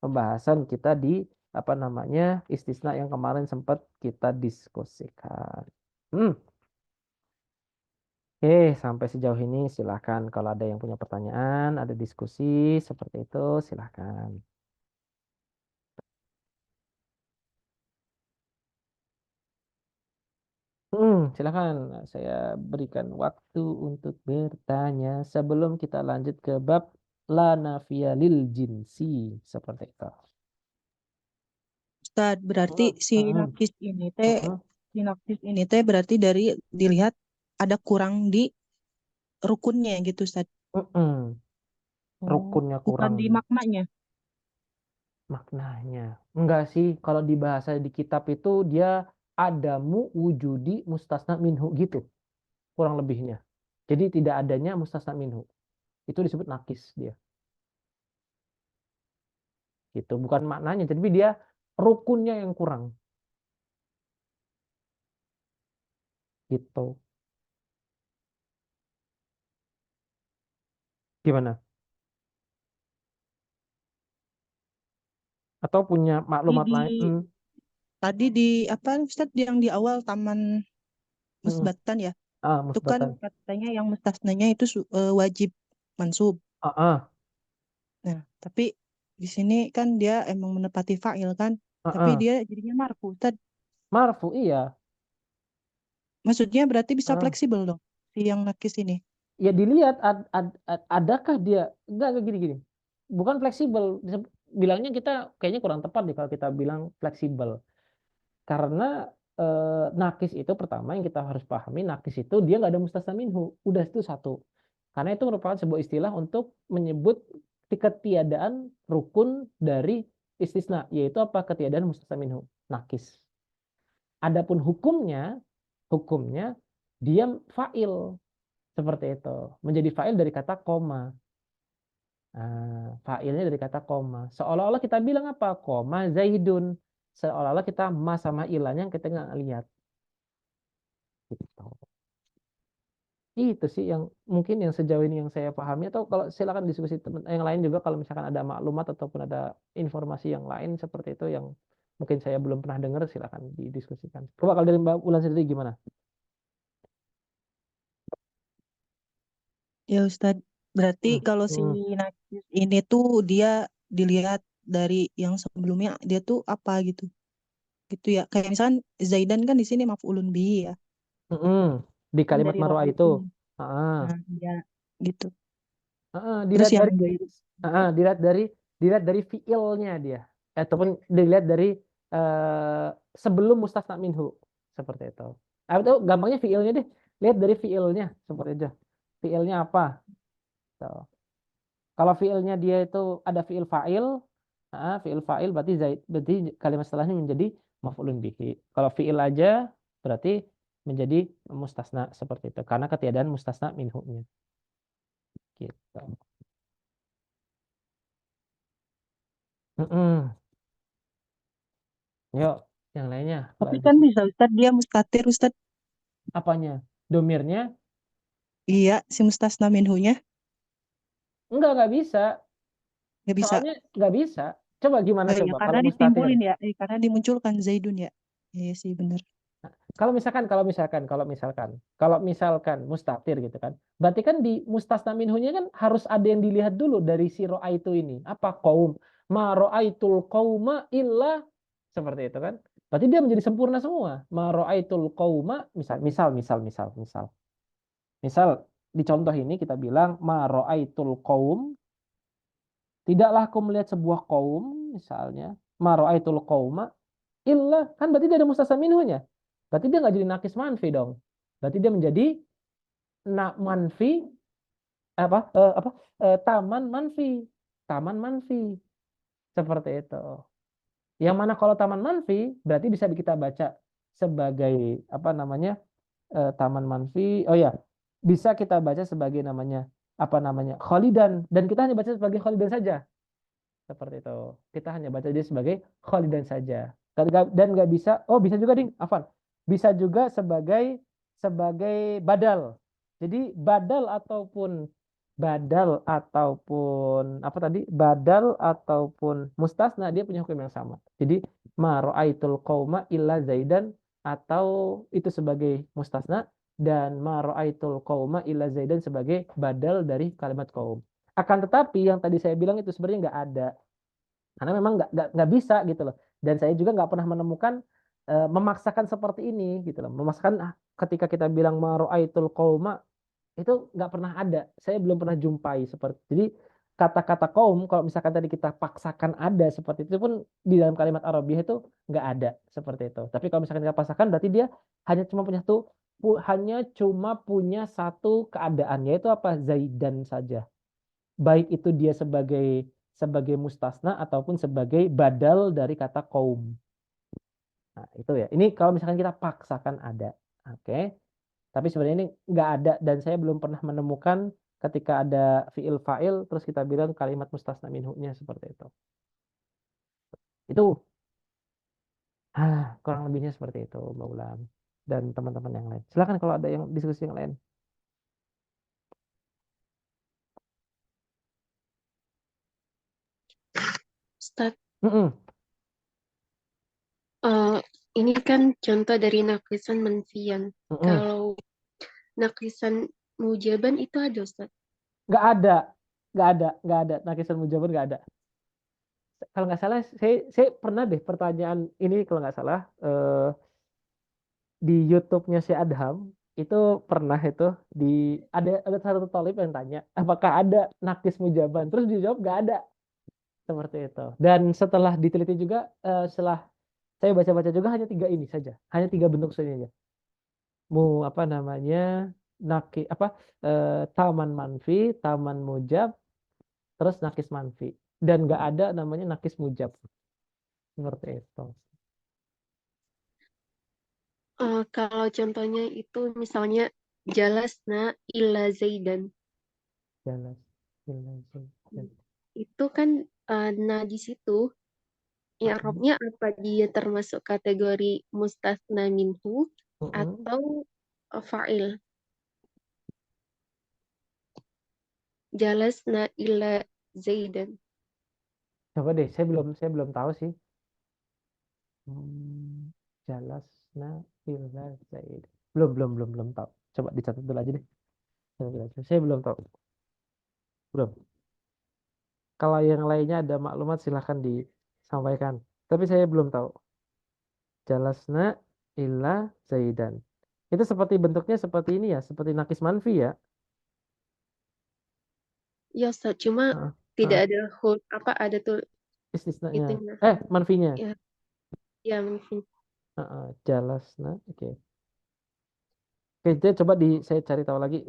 [SPEAKER 1] pembahasan kita di apa namanya istisna yang kemarin sempat kita diskusikan. Oke, sampai sejauh ini silahkan kalau ada yang punya pertanyaan, ada diskusi seperti itu, silahkan. Silahkan saya berikan waktu untuk bertanya sebelum kita lanjut ke bab la nafiya lil jinsi seperti itu.
[SPEAKER 2] Ustad, berarti si nakis ini teh berarti dari dilihat ada kurang di rukunnya gitu, Ustad.
[SPEAKER 1] Rukunnya
[SPEAKER 2] Bukan
[SPEAKER 1] kurang.
[SPEAKER 2] di maknanya.
[SPEAKER 1] Maknanya. Enggak sih, kalau di bahasa di kitab itu dia adamu wujudi mustasna minhu gitu. Kurang lebihnya. Jadi tidak adanya mustasna minhu. Itu disebut nakis dia. Gitu, bukan maknanya, tapi dia rukunnya yang kurang. Gitu. Gimana? Atau punya maklumat lain?
[SPEAKER 2] Tadi di apa Ustad yang di awal taman musbatan ya? Itu kan
[SPEAKER 1] Musbatan.
[SPEAKER 2] katanya yang mustasnanya itu wajib mansub. Nah, tapi di sini kan dia emang menepati fa'il kan, tapi dia jadinya marfu. Ustad,
[SPEAKER 1] marfu iya.
[SPEAKER 2] Maksudnya berarti bisa fleksibel dong si yang nakis ini.
[SPEAKER 1] Ya dilihat adakah dia enggak gini. Bukan fleksibel. Bilangnya kita kayaknya kurang tepat nih kalau kita bilang fleksibel. Karena nakis itu pertama yang kita harus pahami, nakis itu dia nggak ada mustasna minhu. Udah itu satu. Karena itu merupakan sebuah istilah untuk menyebut ketiadaan rukun dari istisna, yaitu apa? Ketiadaan mustasna minhu, nakis. Adapun hukumnya dia fa'il seperti itu. Menjadi fa'il dari kata koma. Fa'ilnya dari kata koma. Seolah-olah kita bilang apa? Koma Zaidun. Seolah-olah kita ma sama ilahnya kita nggak lihat. Gitu. Itu sih yang mungkin yang sejauh ini yang saya pahami, atau kalau silakan diskusi teman yang lain juga kalau misalkan ada maklumat ataupun ada informasi yang lain seperti itu yang mungkin saya belum pernah dengar, silakan didiskusikan. Coba kalau dari Mbak Ulan sendiri gimana?
[SPEAKER 2] Ya Ustadz, berarti kalau si nakis ini tuh dia dilihat dari yang sebelumnya dia tuh apa gitu. Gitu ya. Kayak misalkan Zaidan kan di sini maf'ulun bihi ya.
[SPEAKER 1] Di
[SPEAKER 2] Kan
[SPEAKER 1] kalimat
[SPEAKER 2] dari
[SPEAKER 1] marwa
[SPEAKER 2] ro'a
[SPEAKER 1] itu.
[SPEAKER 2] Nah, ya gitu. Terus
[SPEAKER 1] Dilihat
[SPEAKER 2] yang
[SPEAKER 1] dari dilihat dari fiilnya dia, ataupun dilihat dari sebelum mustasna minhu seperti itu. Itu gampangnya fiilnya deh, lihat dari fiilnya seperti itu. Fiilnya apa? Tuh. Kalau fiilnya dia itu ada fiil fa'il berarti kalimat setelahnya menjadi maf'ulun bihi. Kalau fiil aja berarti menjadi mustasna seperti itu karena ketiadaan mustasna minhu-nya. Gitu. Yuk, yang lainnya.
[SPEAKER 2] tapi kan bisa Ustadz dia mustatir Ustadz.
[SPEAKER 1] Apanya? Domirnya?
[SPEAKER 2] Iya, si mustasna minhunya
[SPEAKER 1] Nggak bisa.
[SPEAKER 2] nggak bisa.
[SPEAKER 1] Soalnya nggak bisa. Coba gimana
[SPEAKER 2] Ya,
[SPEAKER 1] coba
[SPEAKER 2] karena
[SPEAKER 1] kalau mustatir?
[SPEAKER 2] ditimbulin ya, karena dimunculkan Zaidun ya. Iya sih benar.
[SPEAKER 1] kalau misalkan mustatir gitu kan. Berarti kan di mustasna minhunya kan harus ada yang dilihat dulu dari si ro'aitu ini. Apa qaum? Ma ro'aitul qauma illa seperti itu kan. Berarti dia menjadi sempurna semua. Ma ro'aitul qauma misal di contoh ini kita bilang ma ro'aitul qaum, tidaklah aku melihat sebuah kaum misalnya, ma ro'aitul qauma illa, kan berarti dia ada mustasna minhunya. Berarti dia nggak jadi nakis manfi dong. Berarti dia menjadi nak manfi taman manfi. Taman manfi. Seperti itu. Yang mana kalau taman manfi berarti bisa kita baca sebagai apa namanya? Taman manfi. Oh ya, bisa kita baca sebagai namanya apa namanya? Khalidan, dan kita hanya baca sebagai khalidan saja. Seperti itu. Kita hanya baca dia sebagai khalidan saja. Dan nggak bisa, oh bisa juga ding, Afan. Bisa juga sebagai badal. Jadi badal ataupun apa tadi? Badal ataupun mustasna dia punya hukum yang sama. Jadi ma ra'aitul qauma illa zaidan, atau itu sebagai mustasna, dan ma ra'aitul qauma illa zaidan sebagai badal dari kalimat qaum. Akan tetapi yang tadi saya bilang itu sebenarnya nggak ada, karena memang nggak bisa gitu loh. Dan saya juga nggak pernah menemukan memaksakan seperti ini gitu loh. Memaksakan ketika kita bilang maro'aitul qauma itu nggak pernah ada. Saya belum pernah jumpai seperti. Jadi kata-kata kaum kalau misalkan tadi kita paksakan ada seperti itu pun di dalam kalimat Arabiah itu nggak ada seperti itu. Tapi kalau misalkan kita paksakan berarti dia hanya cuma punya satu keadaan, yaitu apa? Zaidan saja. Baik itu dia sebagai mustasna ataupun sebagai badal dari kata kaum. Nah, itu ya. Ini kalau misalkan kita paksakan ada. Oke. Tapi sebenarnya ini nggak ada, dan saya belum pernah menemukan ketika ada fiil fa'il terus kita bilang kalimat mustasna minhunya seperti itu. Itu kurang lebihnya seperti itu, Mbak Ulam dan teman-teman yang lain. Silakan kalau ada yang diskusi yang lain.
[SPEAKER 4] Ustaz,
[SPEAKER 1] Mm-mm.
[SPEAKER 4] ini kan contoh dari naqisan manfiyan.
[SPEAKER 1] Mm-mm.
[SPEAKER 4] Kalau naqisan mujaban itu ada, Ustaz?
[SPEAKER 1] Nggak ada, nggak ada. Naqisan mujabar nggak ada. Kalau nggak salah, saya pernah deh pertanyaan ini kalau nggak salah di YouTube-nya si Adham itu pernah itu ada satu talib yang tanya apakah ada nakis mujaban, terus dijawab nggak ada seperti itu. Dan setelah diteliti juga, setelah saya baca-baca juga hanya tiga ini saja, hanya tiga bentuk saja. Apa namanya, taman manfi, taman mujab, terus nakis manfi, dan nggak ada namanya nakis mujab seperti itu.
[SPEAKER 4] Kalau contohnya itu misalnya jalasna illa zaidan.
[SPEAKER 1] Jelas.
[SPEAKER 4] Itu kan nah di situ i'rabnya apa, dia termasuk kategori mustasna minhu atau fa'il? Jalasna illa zaidan.
[SPEAKER 1] Coba deh, saya belum tahu sih. Jalasna illa zaid. Belum tahu. Coba dicatat dulu aja deh. Saya belum tahu. Belum. Kalau yang lainnya ada maklumat silahkan disampaikan. Tapi saya belum tahu. Jalasna illa zaidan. Itu seperti bentuknya seperti ini ya, seperti nakis manfi ya.
[SPEAKER 4] Ya, Ustaz, cuma
[SPEAKER 1] Heeh,
[SPEAKER 4] tidak
[SPEAKER 1] heeh.
[SPEAKER 4] ada apa ada tuh
[SPEAKER 1] Istisnanya.
[SPEAKER 4] itunya.
[SPEAKER 1] Manfinya.
[SPEAKER 4] Ya, ya mungkin.
[SPEAKER 1] Jalasna. Oke. Oke, jadi saya cari tahu lagi.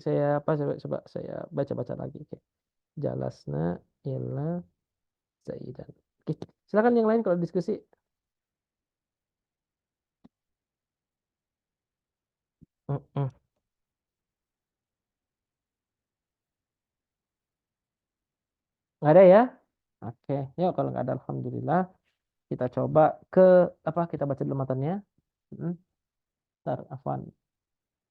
[SPEAKER 1] Coba saya baca-baca lagi. Oke. Jalasna illa zaidan. Oke, silakan yang lain kalau diskusi. Mm-mm. Nggak ada ya? Oke, yuk kalau nggak ada alhamdulillah kita coba kita baca dulu matanya. Mm. Ntar Afwan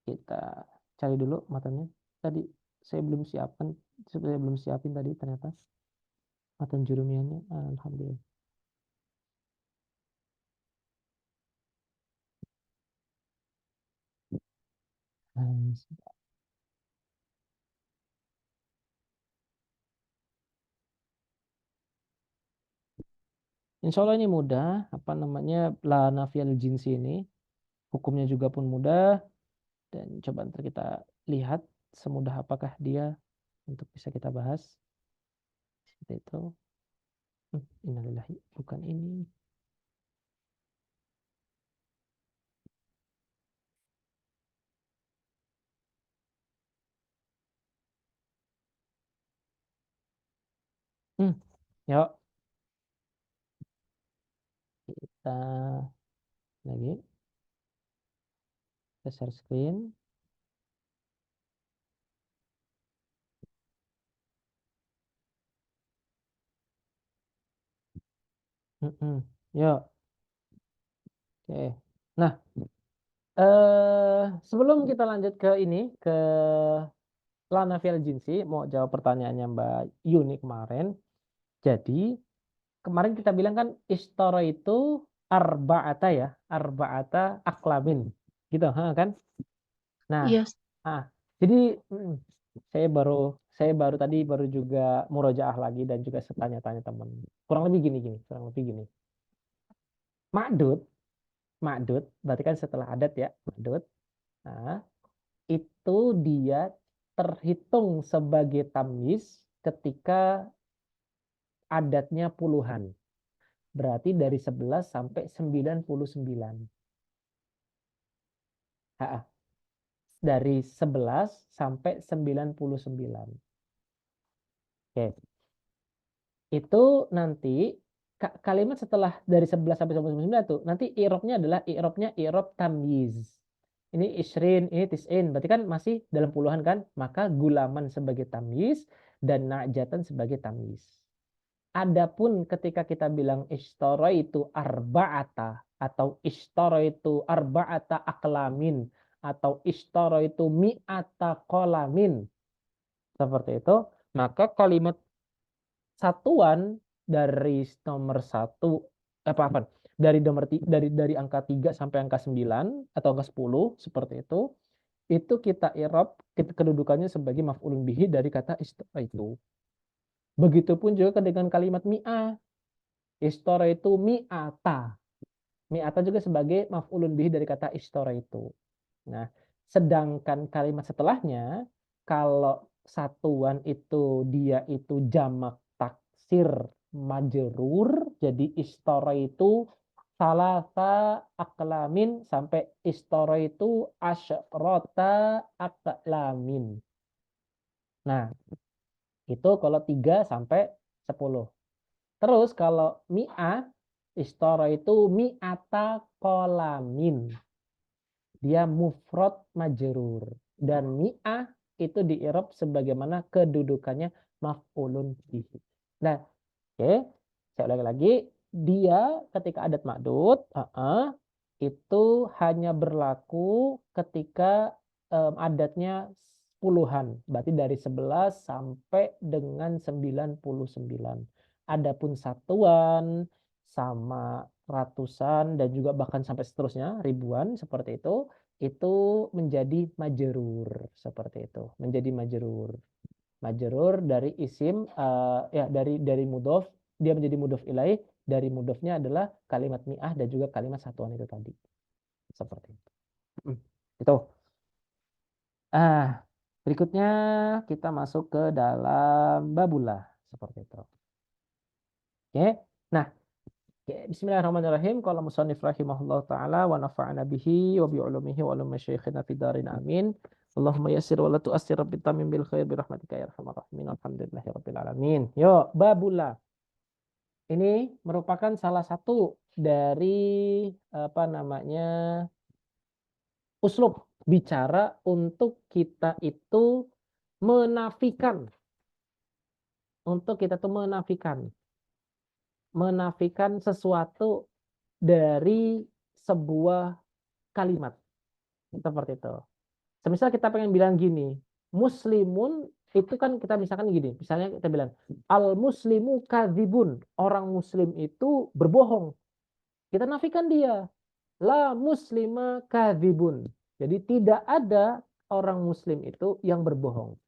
[SPEAKER 1] kita cari dulu matanya. Tadi saya belum siapin tadi ternyata matan jurumiannya. Alhamdulillah. Insya Allah ini mudah, apa namanya, la nafiyal jinsi ini hukumnya juga pun mudah, dan coba nanti kita lihat semudah apakah dia untuk bisa kita bahas seperti itu. Innalillahi, bukan ini. Yuk kita lagi kita share screen. Yuk, oke. Nah, sebelum kita lanjut ke ini, ke la nafiyal jinsi, mau jawab pertanyaannya Mbak Yuni kemarin. Jadi kemarin kita bilang kan istara itu arba'ata ya, arba'ata aklamin. Gitu, kan? Nah,
[SPEAKER 4] Yes.
[SPEAKER 1] jadi saya baru tadi juga murojaah lagi dan juga tanya-tanya teman. Kurang lebih gini. Ma'dud berarti kan setelah adat ya, ma'dud. Nah, itu dia terhitung sebagai tamyiz ketika adatnya puluhan. Berarti dari 11 sampai 99. Dari 11 sampai 99. Oke. Itu nanti kalimat setelah dari 11 sampai 99 tuh nanti i'rabnya adalah i'rab tamyiz. Ini isrin, ini tis'in, berarti kan masih dalam puluhan kan? Maka gulaman sebagai tamyiz dan na'jatan sebagai tamyiz. Adapun ketika kita bilang ishtara itu arba'ata atau ishtara itu arba'ata aklamin atau ishtara itu mi'ata qalamin seperti itu, maka kalimat satuan dari nomor 1 dari angka 3 sampai angka 9 atau angka 10 seperti itu kita i'rab kedudukannya sebagai maf'ulun bihi dari kata istara itu. Begitupun juga dengan kalimat mi'ah. Istara itu mi'ata. Mi'ata juga sebagai maf'ulun bihi dari kata istara itu. Nah, sedangkan kalimat setelahnya kalau satuan itu dia itu jamak taksir majrur, jadi istara itu salasa aklamin sampai istara itu asyrota aklamin. Nah, itu kalau 3 sampai 10. Terus kalau mi'ah, istara itu mi'ata qalamin. Dia mufrad majrur. Dan mi'ah itu di i'rab sebagaimana kedudukannya maf'ulun bihi. Nah, oke, saya ulangi lagi. Dia ketika adat ma'dud, itu hanya berlaku ketika adatnya puluhan. Berarti dari 11 sampai dengan 99. Adapun satuan sama ratusan dan juga bahkan sampai seterusnya ribuan seperti itu menjadi majrur seperti itu. Menjadi majrur. Majrur dari isim ya dari mudhof, dia menjadi mudhof ilaih, dari mudhofnya adalah kalimat mi'ah dan juga kalimat satuan itu tadi. Seperti itu. Itu. Berikutnya kita masuk ke dalam babullah seperti itu. Oke. Nah, bismillahirrahmanirrahim. Qala musannif rahimahullah taala wa nafa'ana bihi wa bi ulumihi wa ulum masyayikhina fid darin amin. Allahumma yassir wa la tu'assir rabbi tamim bil khair bi rahmatika ya arhamar rahimin. Alhamdulillahi rabbil alamin. Yo, babullah. Ini merupakan salah satu dari uslub bicara untuk kita itu menafikan. Untuk kita tuh menafikan sesuatu dari sebuah kalimat. Seperti itu. Semisal kita pengen bilang gini, muslimun itu kan kita misalkan gini, misalnya kita bilang al-muslimu kadzibun, orang muslim itu berbohong. Kita nafikan dia. La muslima kadzibun. Jadi tidak ada orang muslim itu yang berbohong.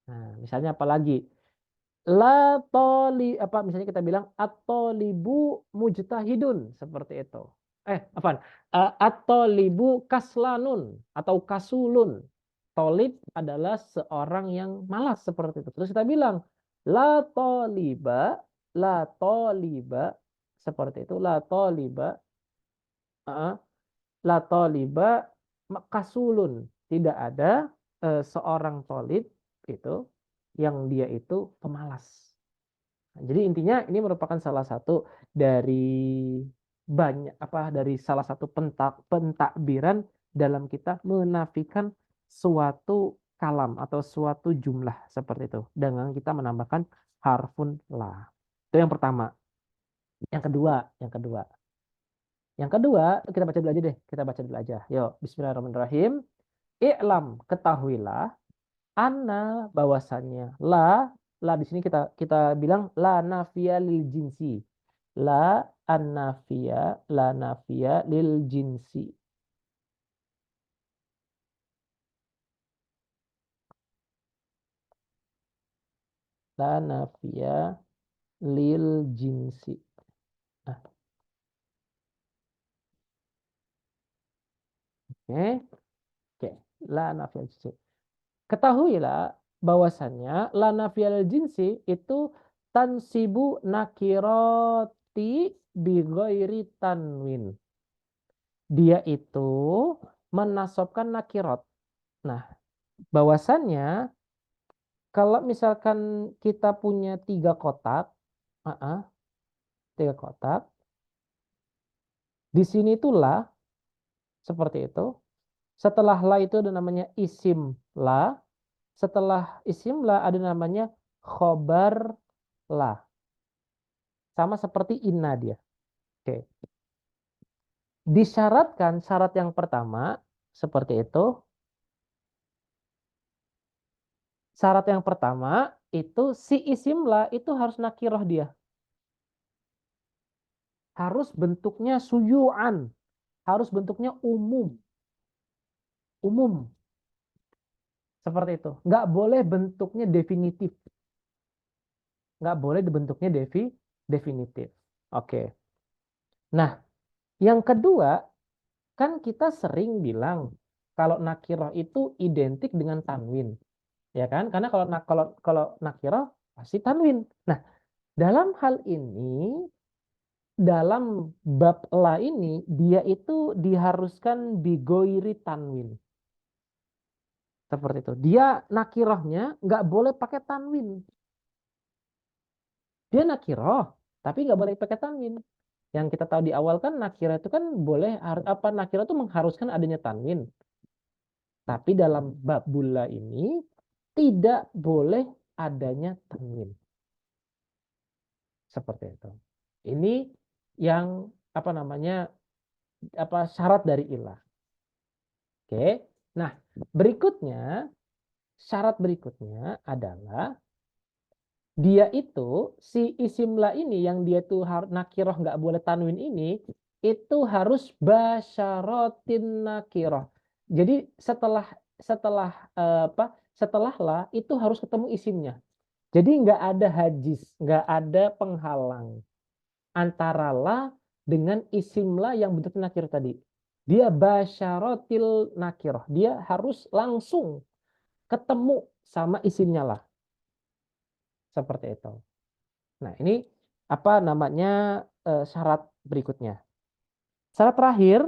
[SPEAKER 1] Nah, misalnya apalagi? La toli apa misalnya kita bilang at-tolibu mujtahidun seperti itu. Apaan? At-tolibu kaslanun atau kasulun. Tolib adalah seorang yang malas seperti itu. Terus kita bilang la toliba seperti itu. Uh, la toliba kasulun. Tidak ada seorang tolib itu yang dia itu pemalas. Nah, jadi intinya ini merupakan salah satu dari dari salah satu pentakbiran dalam kita menafikan suatu kalam atau suatu jumlah seperti itu dengan kita menambahkan harfun la. Itu yang pertama. Yang kedua kita baca dulu aja deh. Kita baca dulu aja. Yuk, bismillahirrahmanirrahim. I'lam, ketahuilah anna bahwasannya la di sini kita bilang la nafiya lil jinsi. La nafiya lil jinsi. La nafiya lil jinsi. Nah, oke. La nafiya lil jinsi. Ketahuilah bahwasannya la nafiya lil jinsi itu tansibu nakiroti bi ghairi tanwin. Dia itu menasobkan nakirot. Nah, bahwasannya kalau misalkan kita punya 3 kotak, 3 kotak, di sini itulah seperti itu. Setelah la itu ada namanya isim la. Setelah isim la ada namanya khobar la. Sama seperti inna dia. Oke. Disyaratkan syarat yang pertama seperti itu. Syarat yang pertama itu si isim la itu harus nakiroh dia. Harus bentuknya suyu'an. Harus bentuknya umum. Umum. Seperti itu. Nggak boleh bentuknya definitif. Nggak boleh bentuknya definitif. Oke. Nah, yang kedua, kan kita sering bilang kalau nakiroh itu identik dengan tanwin. Ya kan? Karena kalau nakiroh pasti tanwin. Nah, dalam hal ini, dalam bab la ini, dia itu diharuskan bigoiri tanwin. Seperti itu. Dia nakirohnya nggak boleh pakai tanwin. Dia nakiroh, tapi nggak boleh pakai tanwin. Yang kita tahu di awal kan nakirah itu kan boleh nakirah itu mengharuskan adanya tanwin. Tapi dalam bab bula ini tidak boleh adanya tanwin. Seperti itu. Ini yang syarat dari ilah. Oke. Nah, syarat berikutnya adalah dia itu si isim la ini yang dia tuh nakiroh nggak boleh tanwin ini itu harus basyarotin nakiroh. Jadi setelah la itu harus ketemu isimnya. Jadi nggak ada hajiz, nggak ada penghalang antara la dengan isim la yang bentuknya nakir tadi. Dia basyarotil nakiroh. Dia harus langsung ketemu sama isimnya lah. Seperti itu. Nah, ini syarat berikutnya. Syarat terakhir,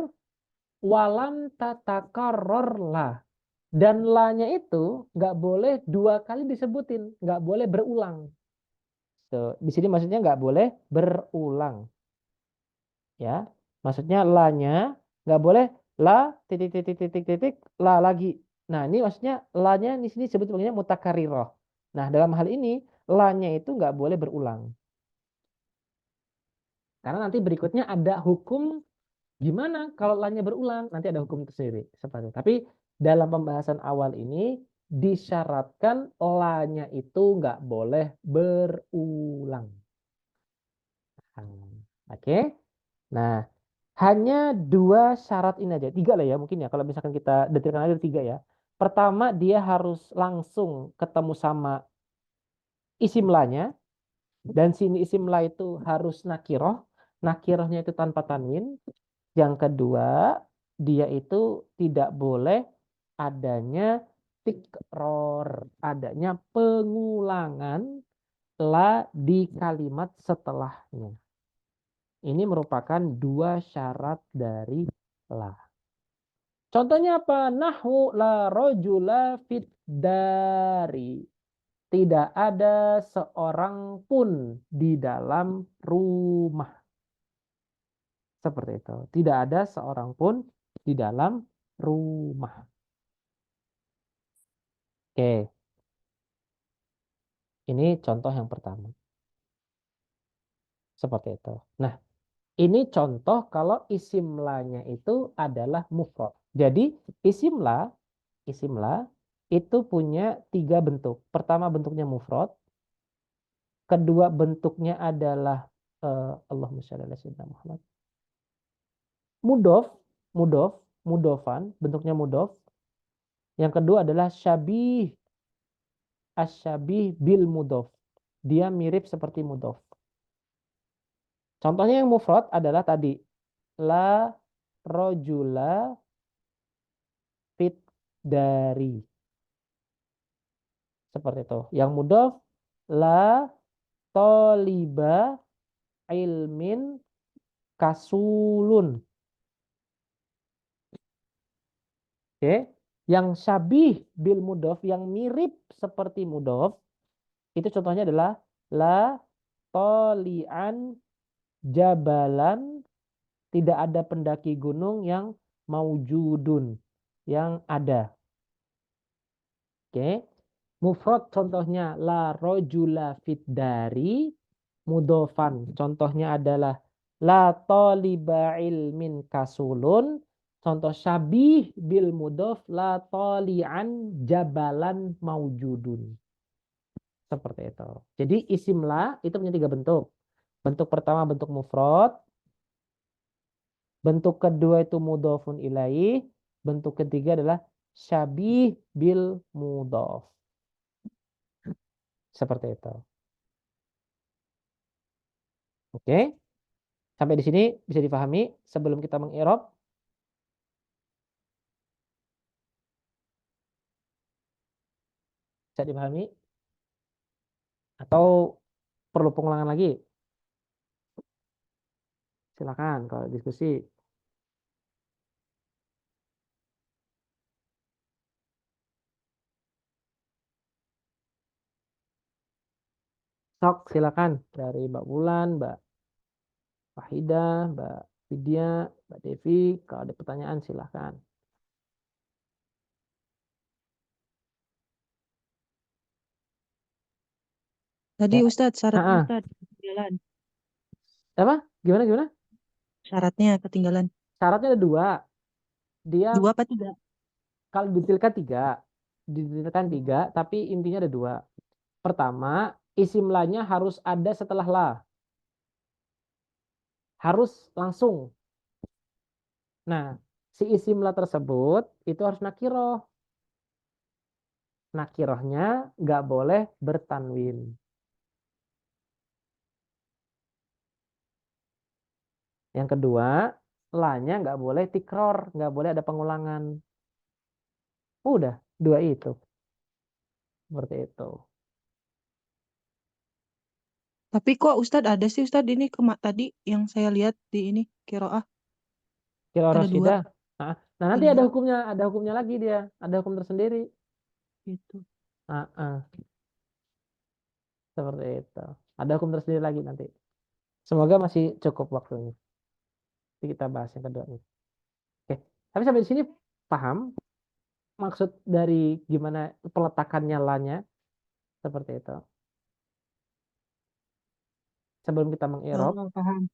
[SPEAKER 1] walam tatakarror la. Dan la-nya itu nggak boleh 2 kali disebutin, nggak boleh berulang. So, di sini maksudnya nggak boleh berulang. Ya, maksudnya la-nya nggak boleh la titik la lagi. Nah, ini maksudnya la-nya di sini sebutnya mutakariroh. Nah, dalam hal ini la-nya itu nggak boleh berulang. Karena nanti berikutnya ada hukum gimana kalau la-nya berulang, nanti ada hukum tersendiri seperti itu. Tapi dalam pembahasan awal ini disyaratkan la-nya itu nggak boleh berulang. Oke. Nah, hanya 2 syarat ini aja. 3 lah ya mungkin ya. Kalau misalkan kita detilkan aja 3 ya. Pertama dia harus langsung ketemu sama isim lanya, dan sini isim la itu harus nakiroh. Nakirohnya itu tanpa tanwin. Yang kedua, dia itu tidak boleh adanya tikror, adanya pengulangan la di kalimat setelahnya. Ini merupakan dua syarat dari la. Contohnya apa? Nahwu la rojula fit dari. Tidak ada seorang pun di dalam rumah. Seperti itu. Tidak ada seorang pun di dalam rumah. Oke. Ini contoh yang pertama. Seperti itu. Nah, ini contoh kalau isim la-nya itu adalah mufrad. Jadi isim la itu punya 3 bentuk. Pertama bentuknya mufrad, kedua bentuknya adalah Allahumma shalli ala sayyidina Muhammad. Mudofan, bentuknya mudof. Yang kedua adalah syabih, asyabih bil mudof. Dia mirip seperti mudof. Contohnya yang mufrad adalah tadi la rojula fit dari. Seperti itu. Yang mudof la toliba ilmin kasulun. Oke. Yang syabih bil mudof, yang mirip seperti mudof, itu contohnya adalah la tolian jabalan, tidak ada pendaki gunung yang maujudun, yang ada. Oke. Mufrad contohnya la rojula fit dari. Mudofan contohnya adalah la toliba ilmin kasulun. Contoh syabih bil mudof la tolian jabalan maujudun. Seperti itu. Jadi isim la itu punya 3 bentuk. Bentuk pertama bentuk mufrad. Bentuk kedua itu mudofun ilaih. Bentuk ketiga adalah syabih bil mudof. Seperti itu. Oke. Sampai di sini bisa dipahami sebelum kita mengirob. Bisa dipahami? Atau perlu pengulangan lagi? Silakan kalau diskusi. Sok silakan dari Mbak Bulan, Mbak Wahidah, Mbak Vidya, Mbak Devi. Kalau ada pertanyaan silakan.
[SPEAKER 2] Tadi
[SPEAKER 1] Ya.
[SPEAKER 2] Ustadz syaratnya Ustadz ketinggalan.
[SPEAKER 1] Apa? Gimana?
[SPEAKER 2] Syaratnya ketinggalan.
[SPEAKER 1] Syaratnya ada 2. Dia
[SPEAKER 2] 2 apa 3?
[SPEAKER 1] kalau detailkan 3. Detailkan 3, tapi intinya ada 2. Pertama, isim la-nya harus ada setelah la. Harus langsung. Nah, si isim la tersebut itu harus nakiroh. Nakirohnya nggak boleh bertanwin. Yang kedua, la-nya nggak boleh tikror, nggak boleh ada pengulangan. Udah, 2 itu. Seperti itu.
[SPEAKER 2] Tapi kok Ustadz ada sih Ustadz ini tadi yang saya lihat di ini kiroah
[SPEAKER 1] Kira
[SPEAKER 2] ada 2
[SPEAKER 1] Rosyidah. Nah, nanti
[SPEAKER 2] iya
[SPEAKER 1] ada hukumnya lagi dia, ada hukum tersendiri.
[SPEAKER 2] gitu.
[SPEAKER 1] Seperti itu. Ada hukum tersendiri lagi nanti. Semoga masih cukup waktunya. Nanti kita bahas yang kedua ini. Oke. Tapi sampai di sini paham maksud dari gimana peletakannya la-nya? Seperti itu. Sebelum kita mengirob.
[SPEAKER 2] Paham.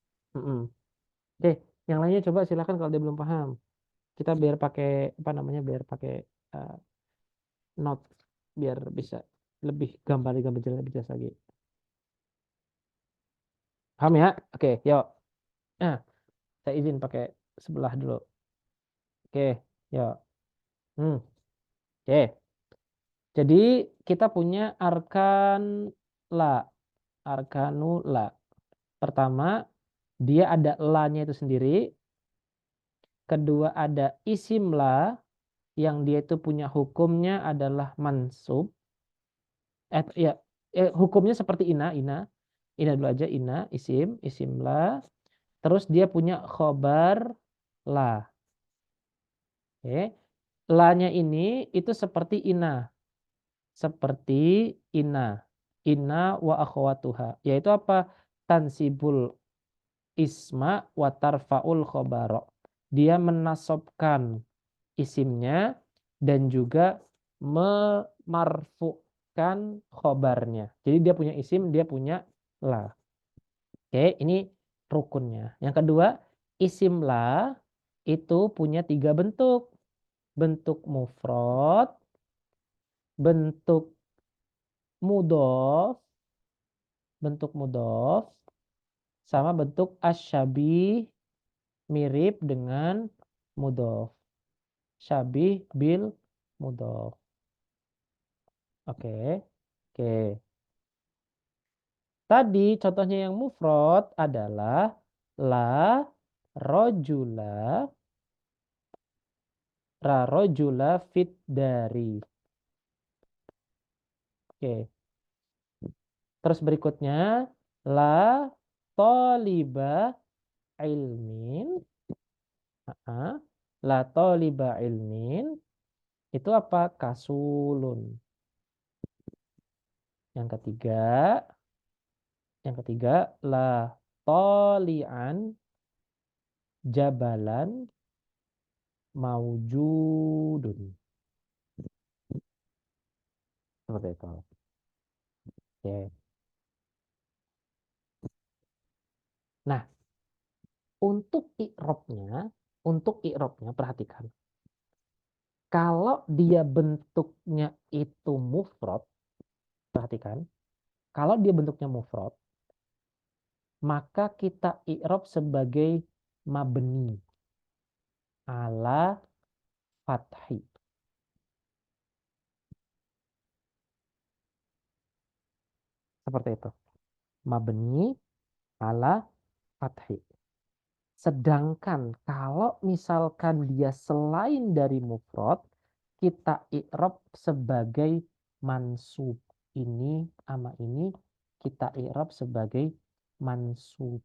[SPEAKER 1] Oke, yang lainnya coba silakan kalau dia belum paham. Kita biar pakai apa namanya? Biar pakai uh, note biar bisa lebih gambar lebih jelas lagi. Paham ya? Oke, yuk. Nah, saya izin pakai sebelah dulu. Oke, yuk. Oke. Oke. Jadi kita punya arkan la. Arkanu la. Pertama, dia ada la-nya itu sendiri. Kedua, ada isim la yang dia itu punya hukumnya adalah mansub. Hukumnya seperti ina. Ina dulu aja, ina, isim la. Terus dia punya khobar la. Oke. La-nya ini itu seperti ina. Seperti ina. Inna wa akhwatuha. Yaitu apa? Tansibul isma wa tarfa'ul khobaro. Dia menasobkan isimnya dan juga memarfu'kan khobarnya. Jadi dia punya isim, dia punya la. Oke, ini rukunnya. Yang kedua, isim la itu punya 3 bentuk. Bentuk mufrad, bentuk mudhof, sama bentuk asyabih, mirip dengan mudhof. Syabih bil mudhof. Oke. Tadi contohnya yang mufrad adalah la rojula fit dari. Oke. Terus berikutnya la toliba ilmin. La toliba ilmin itu apa? Kasulun. Yang ketiga la tolian jabalan maujudun. Seperti itu. Oke. Nah, untuk i'robnya perhatikan. Kalau dia bentuknya itu mufrad, perhatikan. Kalau dia bentuknya mufrad, maka kita i'rob sebagai mabni ala fathi. Seperti itu. Mabni ala fathi. Sedangkan kalau misalkan dia selain dari mufrad, kita i'rob sebagai mansub. Ini sama ini kita i'rob sebagai mansub.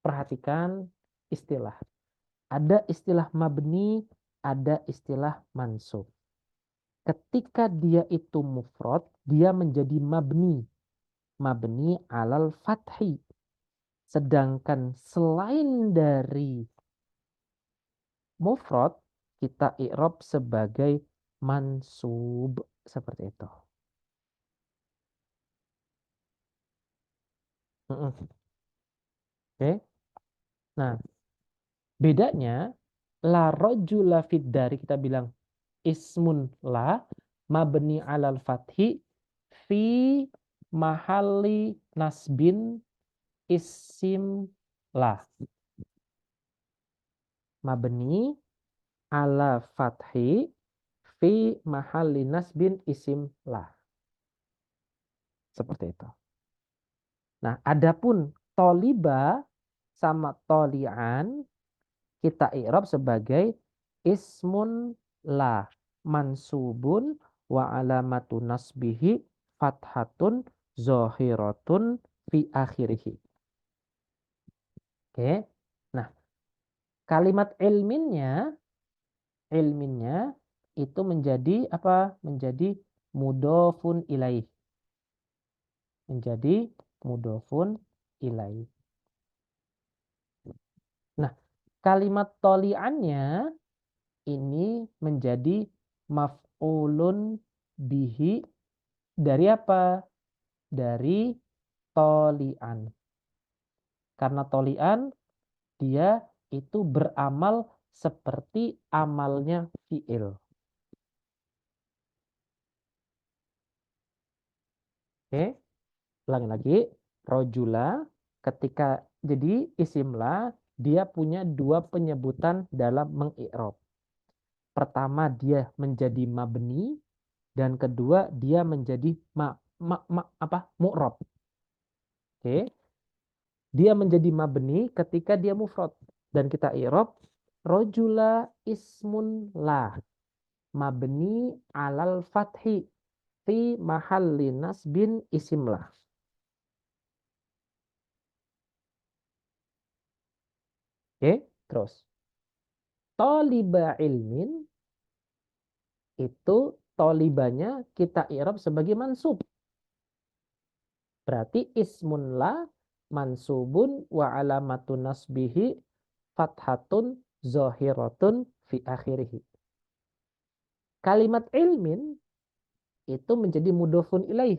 [SPEAKER 1] Perhatikan istilah. Ada istilah mabni, ada istilah mansub. Ketika dia itu mufrad, dia menjadi mabni. Mabni alal fathi. Sedangkan selain dari mufrad, kita i'rob sebagai mansub. Seperti itu. Oke. Nah, bedanya la rojula fid dari kita bilang ismun la mabni alal fathi fi mahali nasbin isim la. Mabni ala fathi fi mahali nasbin isim la. Seperti itu. Nah, adapun toliba sama tolian kita i'rab sebagai ismun la mansubun wa alamatu nasbihi fathatun zohiratun fi akhirihi. Oke. Nah, kalimat ilminnya itu menjadi apa? Menjadi mudhofun ilaih. Menjadi mudhofun ilaih. Nah, kalimat toliannya ini menjadi maf'ulun bihi dari apa? Dari tolian. Karena tolian dia itu beramal seperti amalnya fi'il. Oke, ulangi lagi. Rojula ketika jadi isim la dia punya dua penyebutan dalam mengi'rab. Pertama dia menjadi mabni dan kedua dia menjadi mu'rab. Oke. Dia menjadi mabni ketika dia mufrad dan kita i'rab rajula ismun la mabni alal fathi fi mahalli nasbin isim lah. Oke, terus toliba ilmin itu tolibanya kita i'rab sebagai mansub. Berarti ismun la mansubun wa alamatun nasbihi fathatun zahiratun fi akhirih. Kalimat ilmin itu menjadi mudhofun ilaih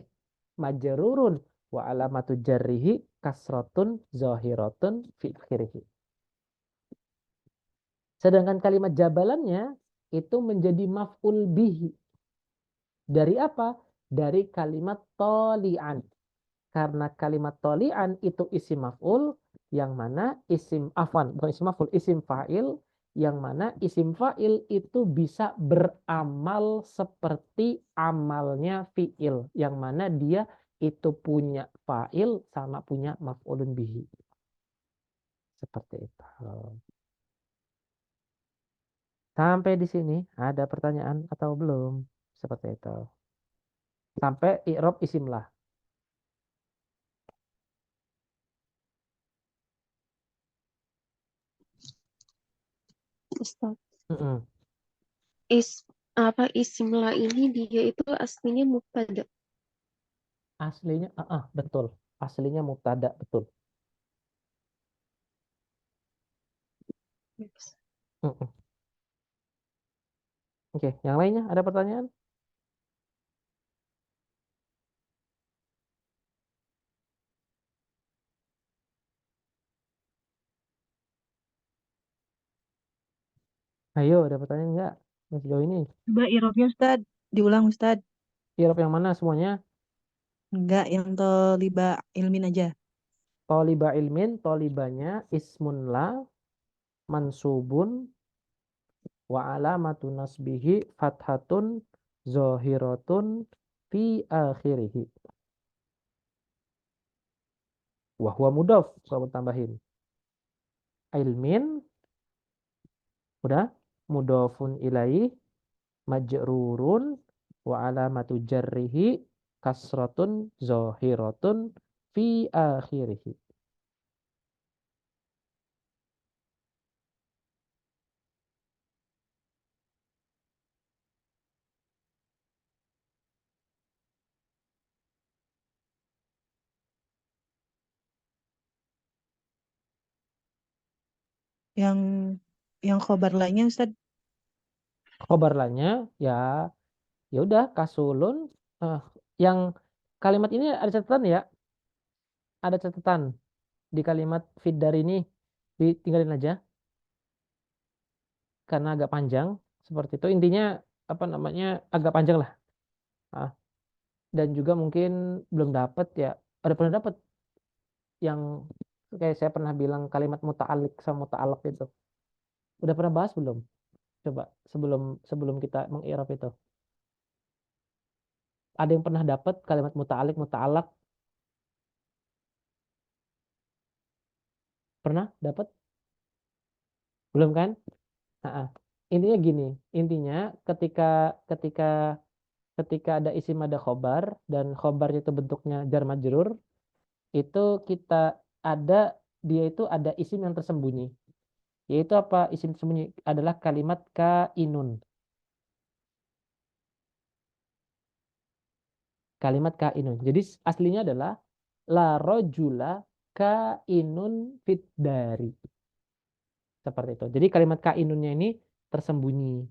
[SPEAKER 1] majrurun wa alamatu jarrihi kasratun zahiratun fi akhirih. Sedangkan kalimat jabalannya itu menjadi maf'ul bihi. Dari apa? Dari kalimat toli'an. Karena kalimat toli'an itu isim maf'ul yang mana bukan isim maf'ul, isim fa'il yang mana isim fa'il itu bisa beramal seperti amalnya fi'il yang mana dia itu punya fa'il sama punya maf'ulun bihi. Seperti itu. Sampai di sini ada pertanyaan atau belum? Seperti itu. Sampai i'rab isim lah.
[SPEAKER 4] Ustaz.
[SPEAKER 1] Mm-mm.
[SPEAKER 4] Isim la ini dia itu aslinya mubtada.
[SPEAKER 1] Aslinya betul. Aslinya mubtada, betul. Mm-mm. Oke, yang lainnya ada pertanyaan? Ayo, ada pertanyaan enggak? Sejauh ini.
[SPEAKER 2] Coba irobnya Ustad, diulang Ustad.
[SPEAKER 1] I'rab yang mana semuanya?
[SPEAKER 2] Enggak, yang toliba ilmin aja.
[SPEAKER 1] Toliba ilmin, tolibanya ismun la mansubun wa alamatu nasbihi fathatun zohiratun fi akhirihi. Wahwa mudaf, kamu tambahin. Ilmin, udah, mudafun ilaih, majrurun, wa alamatu jarrihi, kasratun, zohiratun, fi akhirihi.
[SPEAKER 2] Yang khobar lainnya Ustad.
[SPEAKER 1] Khobar lainnya, ya udah, kasulun. Yang kalimat ini ada catatan ya, ada catatan di kalimat fiddar ini, ditinggalin aja karena agak panjang seperti itu. Intinya apa namanya agak panjang lah. Ah, dan juga mungkin belum dapat ya. Ada pernah dapat yang kayak saya pernah bilang kalimat muta'alik sama muta'alaq itu. Udah pernah bahas belum? Coba sebelum sebelum kita mengirap itu. Ada yang pernah dapat kalimat muta'alik muta'alaq? Pernah dapat? Belum kan? Nah, intinya gini, intinya ketika ketika ketika ada isim ada khobar dan khobarnya itu bentuknya jar majrur, itu kita ada dia itu ada isim yang tersembunyi. Yaitu apa? Isim tersembunyi adalah kalimat kainun. Kalimat kainun. Jadi aslinya adalah la rojula kainun fit dari. Seperti itu. Jadi kalimat kainunnya ini tersembunyi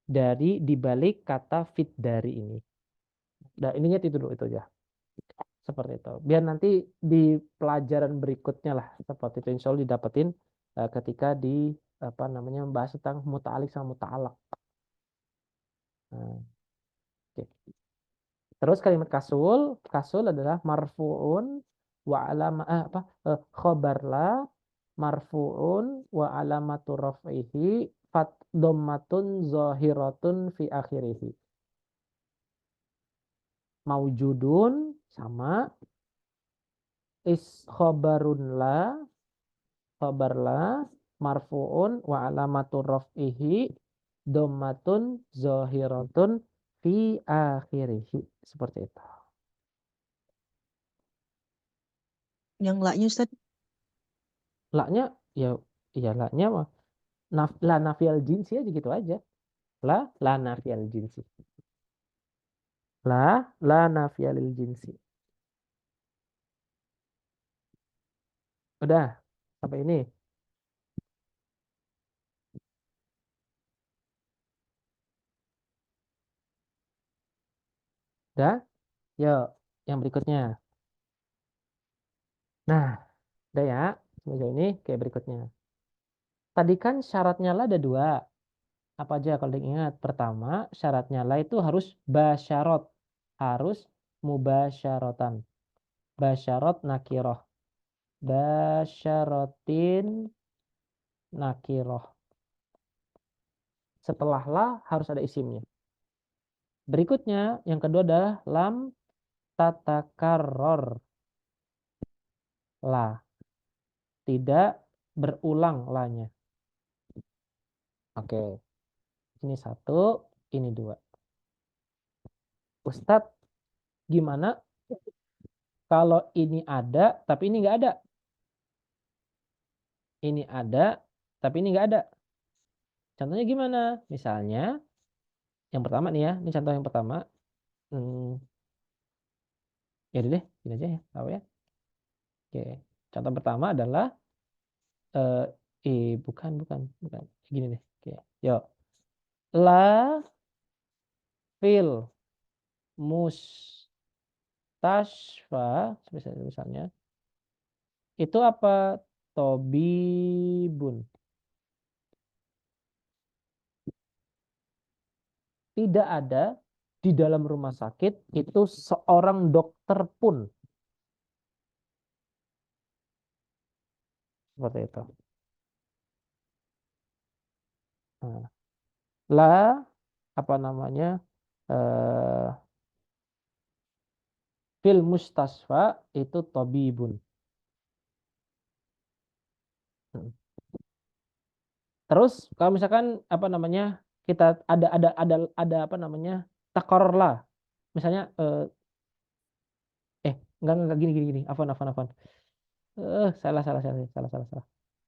[SPEAKER 1] dari dibalik kata fit dari ini. Nah, ininya itu dulu itu aja. Seperti itu. Biar nanti di pelajaran berikutnya lah seperti itu insya Allah didapetin ketika di apa namanya membahas tentang muta'alik sama muta'alaq. Nah, oke. Terus kalimat kasul adalah marfuun wa alama khobar la marfu'un wa alamatu raf'ihi fat dhammatun zahiratun fi akhirih. Maujudun sama is khabarun la khabar la marfu'un wa alamatu raf'ihi dhammatun zahiratun fi akhirih. Seperti itu.
[SPEAKER 2] Yang la-nya Ustaz.
[SPEAKER 1] La-nya ya la-nya mah la nafiyal jinsi aja gitu aja. La nafiyal jinsi. La nafiyal jinsi. Udah sampai ini. Udah? Yuk, yang berikutnya. Nah, udah ya. Semoga ini kayak berikutnya. Tadi kan syaratnya lah ada dua. Apa aja kalau diingat? Pertama, syaratnya lah itu harus basyarot. Harus mubasyarotan. Basyarot nakiroh. Basyarotin nakiroh. Setelah lah harus ada isimnya. Berikutnya, yang kedua adalah lam tatakarror. La. Tidak berulang lanya. Oke. Ini satu, ini dua. Ustadz, gimana kalau ini ada, tapi ini nggak ada? Ini ada, tapi ini nggak ada. Contohnya gimana? Misalnya, yang pertama nih ya, ini contoh yang pertama. Ya udah deh, ini aja ya, tahu ya. Oke, contoh pertama adalah, bukan. Gini deh. Oke, yuk. La fil mustashfa, misalnya, itu apa? Tobibun. Tidak ada di dalam rumah sakit itu seorang dokter pun. Seperti itu. Nah, la apa namanya? Fil mustasfa itu tabibun. Terus kalau misalkan apa namanya? Kita ada apa namanya? Takarrur lah. Misalnya enggak gini. Afwan. Salah.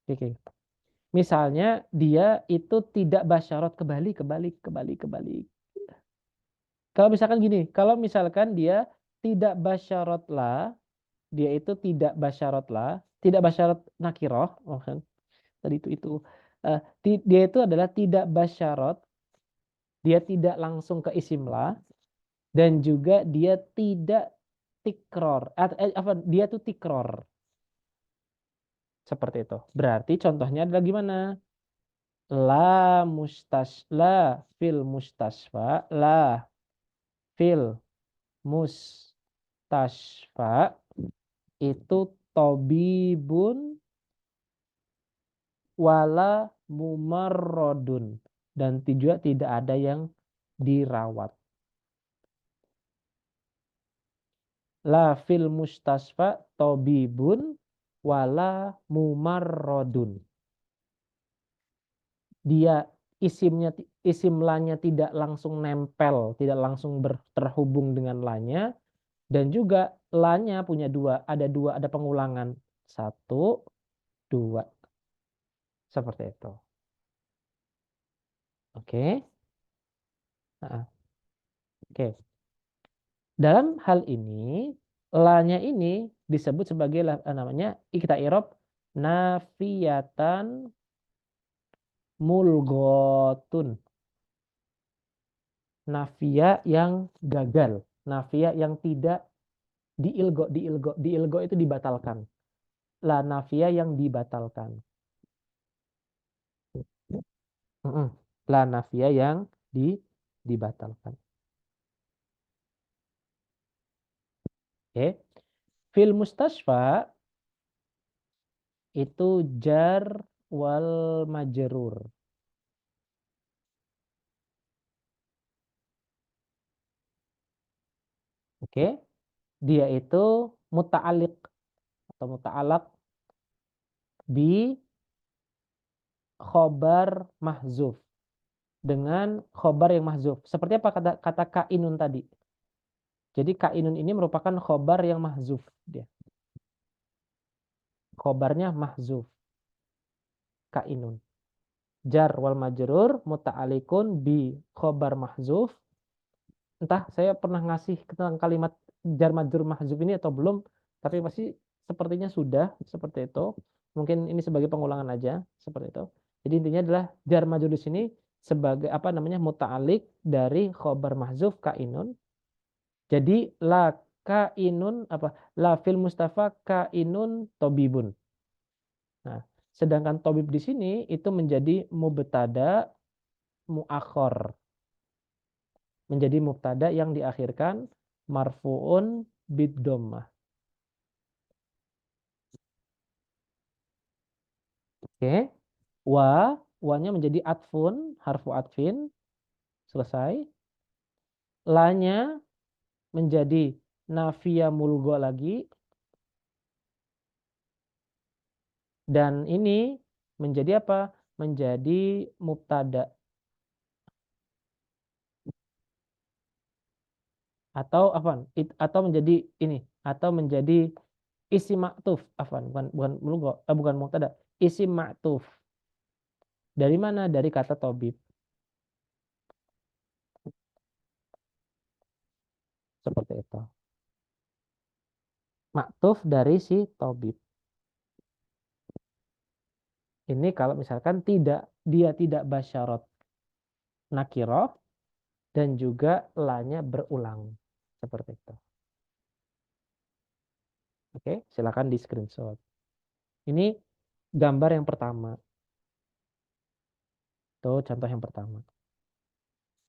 [SPEAKER 1] Oke. Misalnya dia itu tidak basyarat kebalik. Kalau misalkan gini, kalau misalkan dia tidak basyarat la, dia itu tidak basyarat la, tidak basyarat nakiroh, tadi itu dia itu adalah tidak basyarat, dia tidak langsung ke isim la, dan juga dia tidak tikror, dia tuh tikror. Seperti itu. Berarti contohnya adalah gimana? La fil mustasfa, la fil mustashfa itu tobibun wala mumarrodun, dan juga tidak ada yang dirawat. La fil mustasfa tobibun wala mumarrodun. Dia isim lanya tidak langsung nempel, tidak langsung terhubung dengan lanya, dan juga lanya punya ada pengulangan. 1, 2. Seperti itu. Oke. Oke. Dalam hal ini, lanya ini disebut sebagai namanya kita i'rab nafiyatan mulghotun. Nafia yang gagal, nafia yang tidak diilgo itu dibatalkan. La nafia yang dibatalkan. La nafia yang dibatalkan. Oke. Fil mustasfa itu jar wal majrur. Oke, dia itu muta'alliq atau muta'alaq bi khobar mahzuf dengan khobar yang mahzuf. Seperti apa kata kainun tadi? Jadi kainun ini merupakan khobar yang mahzuf dia. Khobarnya mahzuf. Kainun. Jar wal majrur muta'alikun bi khobar mahzuf. Entah saya pernah ngasih tentang kalimat jar majrur mahzuf ini atau belum, tapi masih sepertinya sudah seperti itu. Mungkin ini sebagai pengulangan aja seperti itu. Jadi intinya adalah jar majrur di sini sebagai apa namanya muta'alik dari khobar mahzuf kainun. Jadi la kainun apa la fil Mustafa kainun tobibun. Nah, sedangkan tobib di sini itu menjadi mubtada muakhor. Menjadi mubtada yang diakhirkan marfuun bid dhammah. Oke. Wa-nya menjadi atfun, harfu atfin. Selesai. La-nya menjadi nafia mulgo lagi. Dan ini menjadi apa? Menjadi mubtada. Atau apa? Atau menjadi ini. Atau menjadi isim ma'tuf. Afwan, bukan mulgo, bukan mubtada. Isim ma'tuf. Dari mana? Dari kata tobib. Seperti itu. Ma'tuf dari si tobib. Ini kalau misalkan dia tidak basyarot nakiroh dan juga lanya berulang. Seperti itu. Oke, silakan di screenshot. Ini gambar yang pertama. Tuh contoh yang pertama.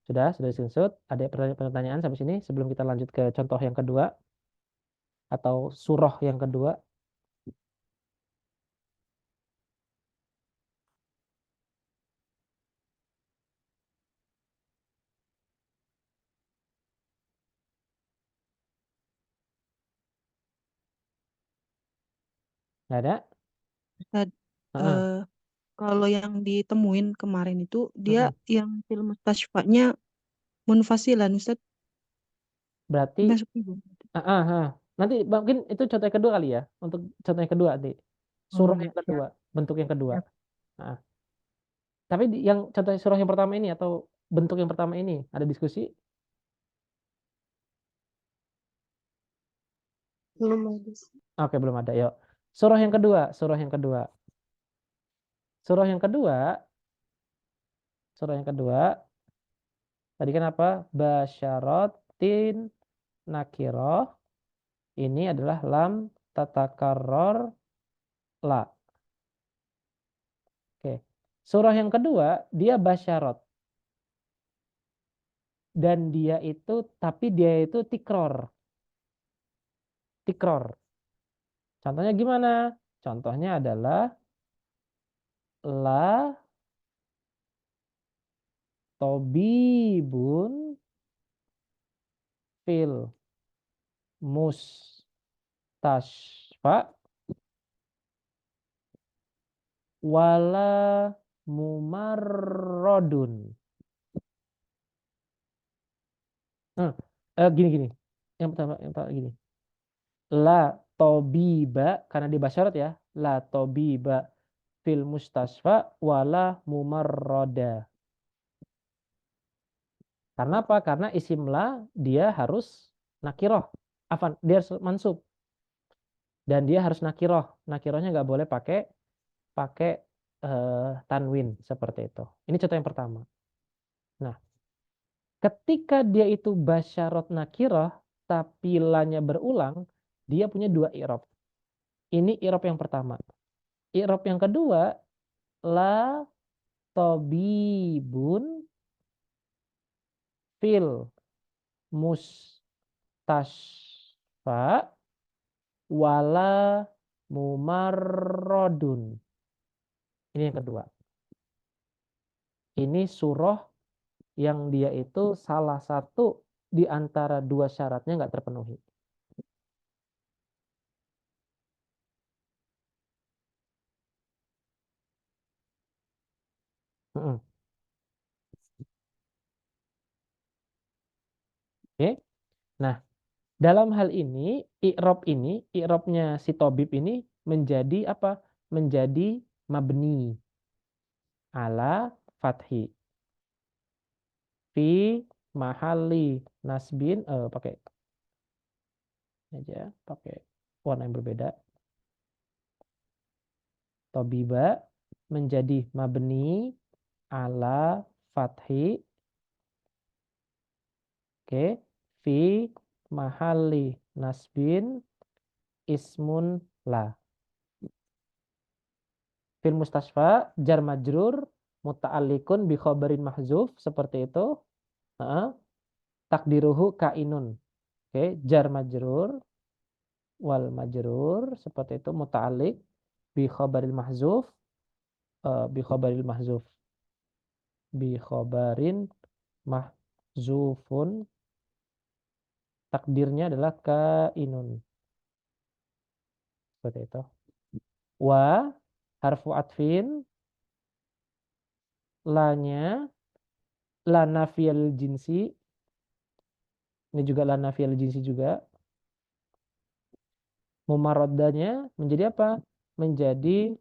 [SPEAKER 1] Sudah di screenshot. Ada pertanyaan sampai sini sebelum kita lanjut ke contoh yang kedua atau surah yang kedua. Nggak ada?
[SPEAKER 2] Ustaz,
[SPEAKER 1] Heeh.
[SPEAKER 2] kalau yang ditemuin kemarin itu dia
[SPEAKER 1] Heeh.
[SPEAKER 2] yang film mustashfanya munfasilan Ustaz,
[SPEAKER 1] Berarti
[SPEAKER 2] masuk juga.
[SPEAKER 1] nanti mungkin itu contoh yang kedua kali ya. Untuk contoh yang kedua nanti.
[SPEAKER 2] Oh
[SPEAKER 1] Surah
[SPEAKER 2] ya,
[SPEAKER 1] yang
[SPEAKER 2] siap,
[SPEAKER 1] kedua, bentuk yang kedua.
[SPEAKER 2] siap.
[SPEAKER 1] Nah, tapi yang contoh surah yang pertama ini atau bentuk yang pertama ini ada diskusi?
[SPEAKER 4] Belum ada.
[SPEAKER 1] Oke, belum ada. Yuk. Surah yang kedua, surah yang kedua. Surah yang kedua, surah yang kedua. Tadi kan apa? Basyaratin nakiroh. Ini adalah lam tatakarror la. Oke. Surah yang kedua, dia basyarot. Dan dia itu, tapi dia itu tikror. Tikror. Contohnya gimana? Contohnya adalah la tobibun fil mustashfa wala mumarrodun. Gini. Yang pertama gini. La tobiba karena di basyarat ya. La tobiba fil mustasfa wala mumarroda. Karena apa? Karena isim la dia harus nakiroh. Afan, dia harus mansub. Dan dia harus nakiroh. Nakirohnya nggak boleh pakai tanwin seperti itu. Ini contoh yang pertama. Nah, ketika dia itu basyarot nakiroh tapi lanya berulang, dia punya dua i'rab. Ini i'rab yang pertama. I'rab yang kedua, la tobibun fil mustashfa wala mumarrodun. Ini yang kedua. Ini surah yang dia itu salah satu di antara dua syaratnya nggak terpenuhi. Oke. Nah, dalam hal ini i'rabnya si Tobib ini menjadi apa? Menjadi mabni ala fathi fi mahali nasbin pakai aja, pakai warna yang berbeda. Tobiba menjadi mabni ala fathi, oke, fi mahali nasbin ismun la. Fil mustasfa jar majrur muta'alliqun bi khabarin mahzuf, seperti itu. Takdiruhu kainun. Oke, jar majrur wal majrur seperti itu muta'alliq bi khabaril mahzuf, bi khabaril mahzuf, bi khabarin mahzufun, takdirnya adalah kainun, seperti itu. Wa harfu atfin, lanya la nafiyal jinsi, ini juga la nafiyal jinsi juga. Mumaroddanya menjadi apa? Menjadi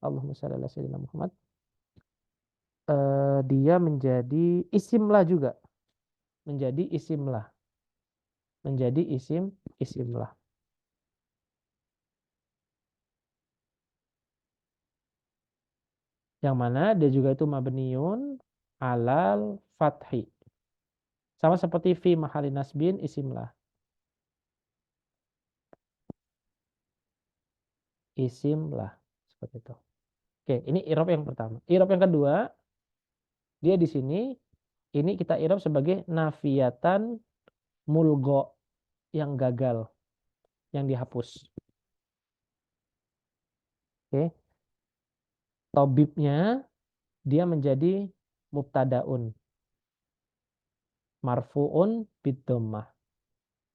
[SPEAKER 1] Allahumma shalli ala sayyidina Muhammad. Dia menjadi isimlah juga. Menjadi isimlah. Menjadi isimlah. Yang mana dia juga itu mabniun alal fathi. Sama seperti fi mahali nasbin isimlah. Isimlah. Seperti itu. Oke, ini i'rab yang pertama. I'rab yang kedua, dia di sini, ini kita i'rab sebagai nafiyatan mulgo, yang gagal, yang dihapus. Oke. Tobibnya dia menjadi mubtadaun marfuun bidhammah.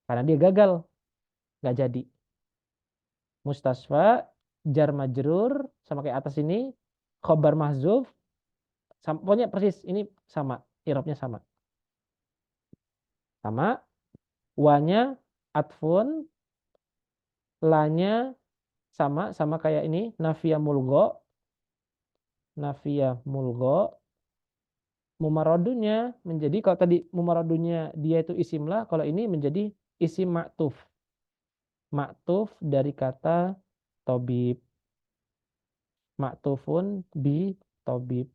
[SPEAKER 1] Karena dia gagal, nggak jadi. Mustasfa jar majrur sama kayak atas ini, khobar mahzuf, pokoknya persis ini sama, i'rabnya sama. Sama, wanya atfun, lanya sama kayak ini, nafiyah mulgo, mumarodunya menjadi, kalau tadi mumarodunya dia itu isimlah, kalau ini menjadi isim ma'tuf. Ma'tuf dari kata tobib. Ma'tufun bi tobib.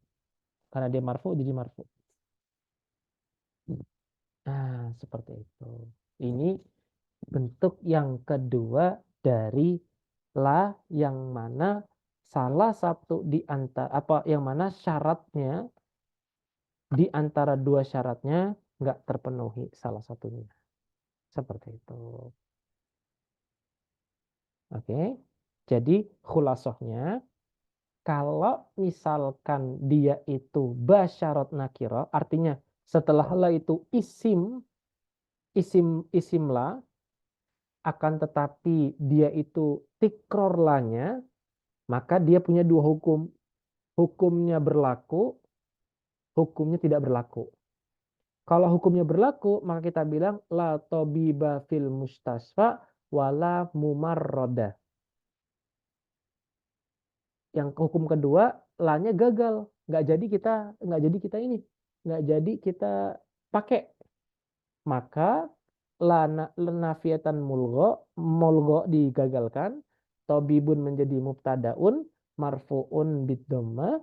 [SPEAKER 1] Karena dia marfu jadi marfu. Nah, seperti itu. Ini bentuk yang kedua dari la, yang mana salah satu di antara yang mana syaratnya di antara dua syaratnya nggak terpenuhi salah satunya. Seperti itu. Oke. Jadi khulasohnya, kalau misalkan dia itu basyarat nakirah, artinya setelah la itu isimlah, akan tetapi dia itu tikror lanya, maka dia punya dua hukum. Hukumnya berlaku, hukumnya tidak berlaku. Kalau hukumnya berlaku, maka kita bilang la tabiba fil mustasfa wala mumarroda. Yang hukum kedua, lanya gagal, nggak jadi kita pakai. Maka nafiatan mulgo digagalkan, tabibun menjadi mubtadaun marfuun bidhamma,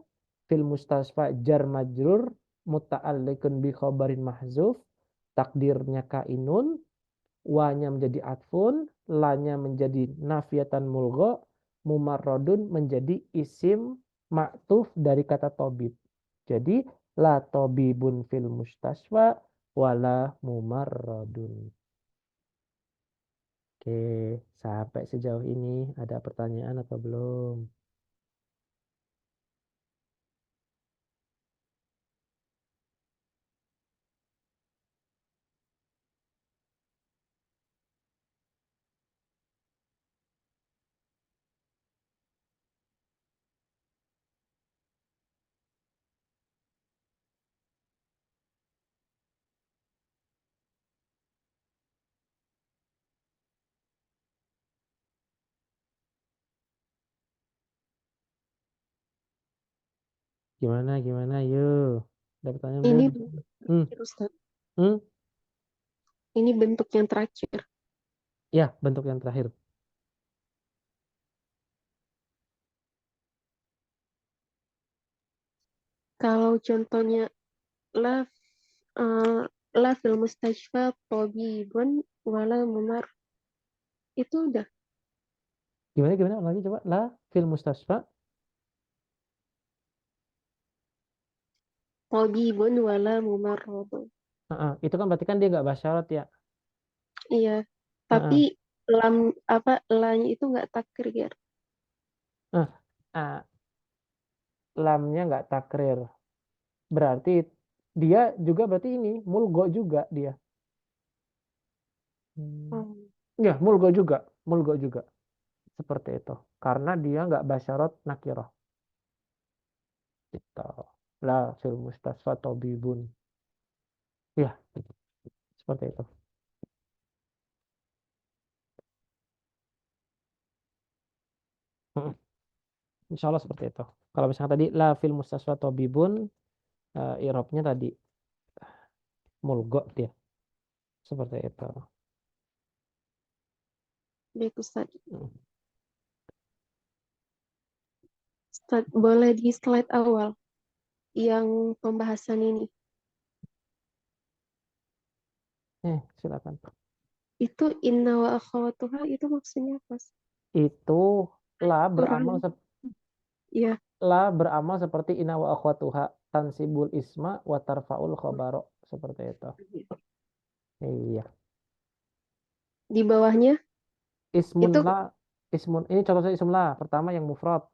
[SPEAKER 1] fil mustasfa jar majrur muta'alliqun bi khabarin mahzuf, takdirnya kainun, wanya menjadi atfun, lanya menjadi nafiatan mulgo, mumarrodun menjadi isim ma'tuf dari kata tabib. Jadi la tabibun fil mustasfa wala mumarrodun. Oke, sampai sejauh ini ada pertanyaan atau belum? Gimana? Yuk. Ada pertanyaan
[SPEAKER 4] Ini
[SPEAKER 1] belum?
[SPEAKER 4] bentuk
[SPEAKER 1] Hmm,
[SPEAKER 4] terakhir, Ustaz.
[SPEAKER 1] hmm,
[SPEAKER 4] Ini bentuk yang terakhir.
[SPEAKER 1] ya, bentuk yang terakhir.
[SPEAKER 4] Kalau contohnya la la fil mustashfa tabibun wala mumar, itu udah
[SPEAKER 1] Gimana? Lagi coba. La fil mustasfa.
[SPEAKER 4] tabibun wala mumarradun.
[SPEAKER 1] Itu kan berarti kan dia nggak basyarat ya.
[SPEAKER 4] Iya, tapi
[SPEAKER 1] Heeh.
[SPEAKER 4] lam apa lanya itu nggak takrir.
[SPEAKER 1] Ah, ah, lamnya nggak takrir. Berarti dia juga berarti ini mulgo juga dia. Hmm.
[SPEAKER 4] Hmm.
[SPEAKER 1] Ya, mulgo juga seperti itu. Karena dia nggak basyarat nakirah. Gitu. La fil mustasfa tabibun. Ya, seperti itu. Mm, Insya Allah seperti itu. Kalau misalnya tadi la fil mustasfa tabibun, i'rabnya tadi mulgo dia. Seperti itu.
[SPEAKER 4] Baik, Ustaz.
[SPEAKER 1] Mm.
[SPEAKER 4] Ustaz, boleh di slide awal yang pembahasan ini.
[SPEAKER 1] Silakan.
[SPEAKER 4] Itu inna wa akhawatuha itu maksudnya apa?
[SPEAKER 1] Itu la beramal
[SPEAKER 4] Kurang. Ya,
[SPEAKER 1] beramal seperti ina wa akhwatuha tansibul isma wa tarfaul khabaro seperti itu. Iya.
[SPEAKER 4] di bawahnya
[SPEAKER 1] Ismun
[SPEAKER 4] itu
[SPEAKER 1] la ismun ini contohnya ism la pertama yang mufrad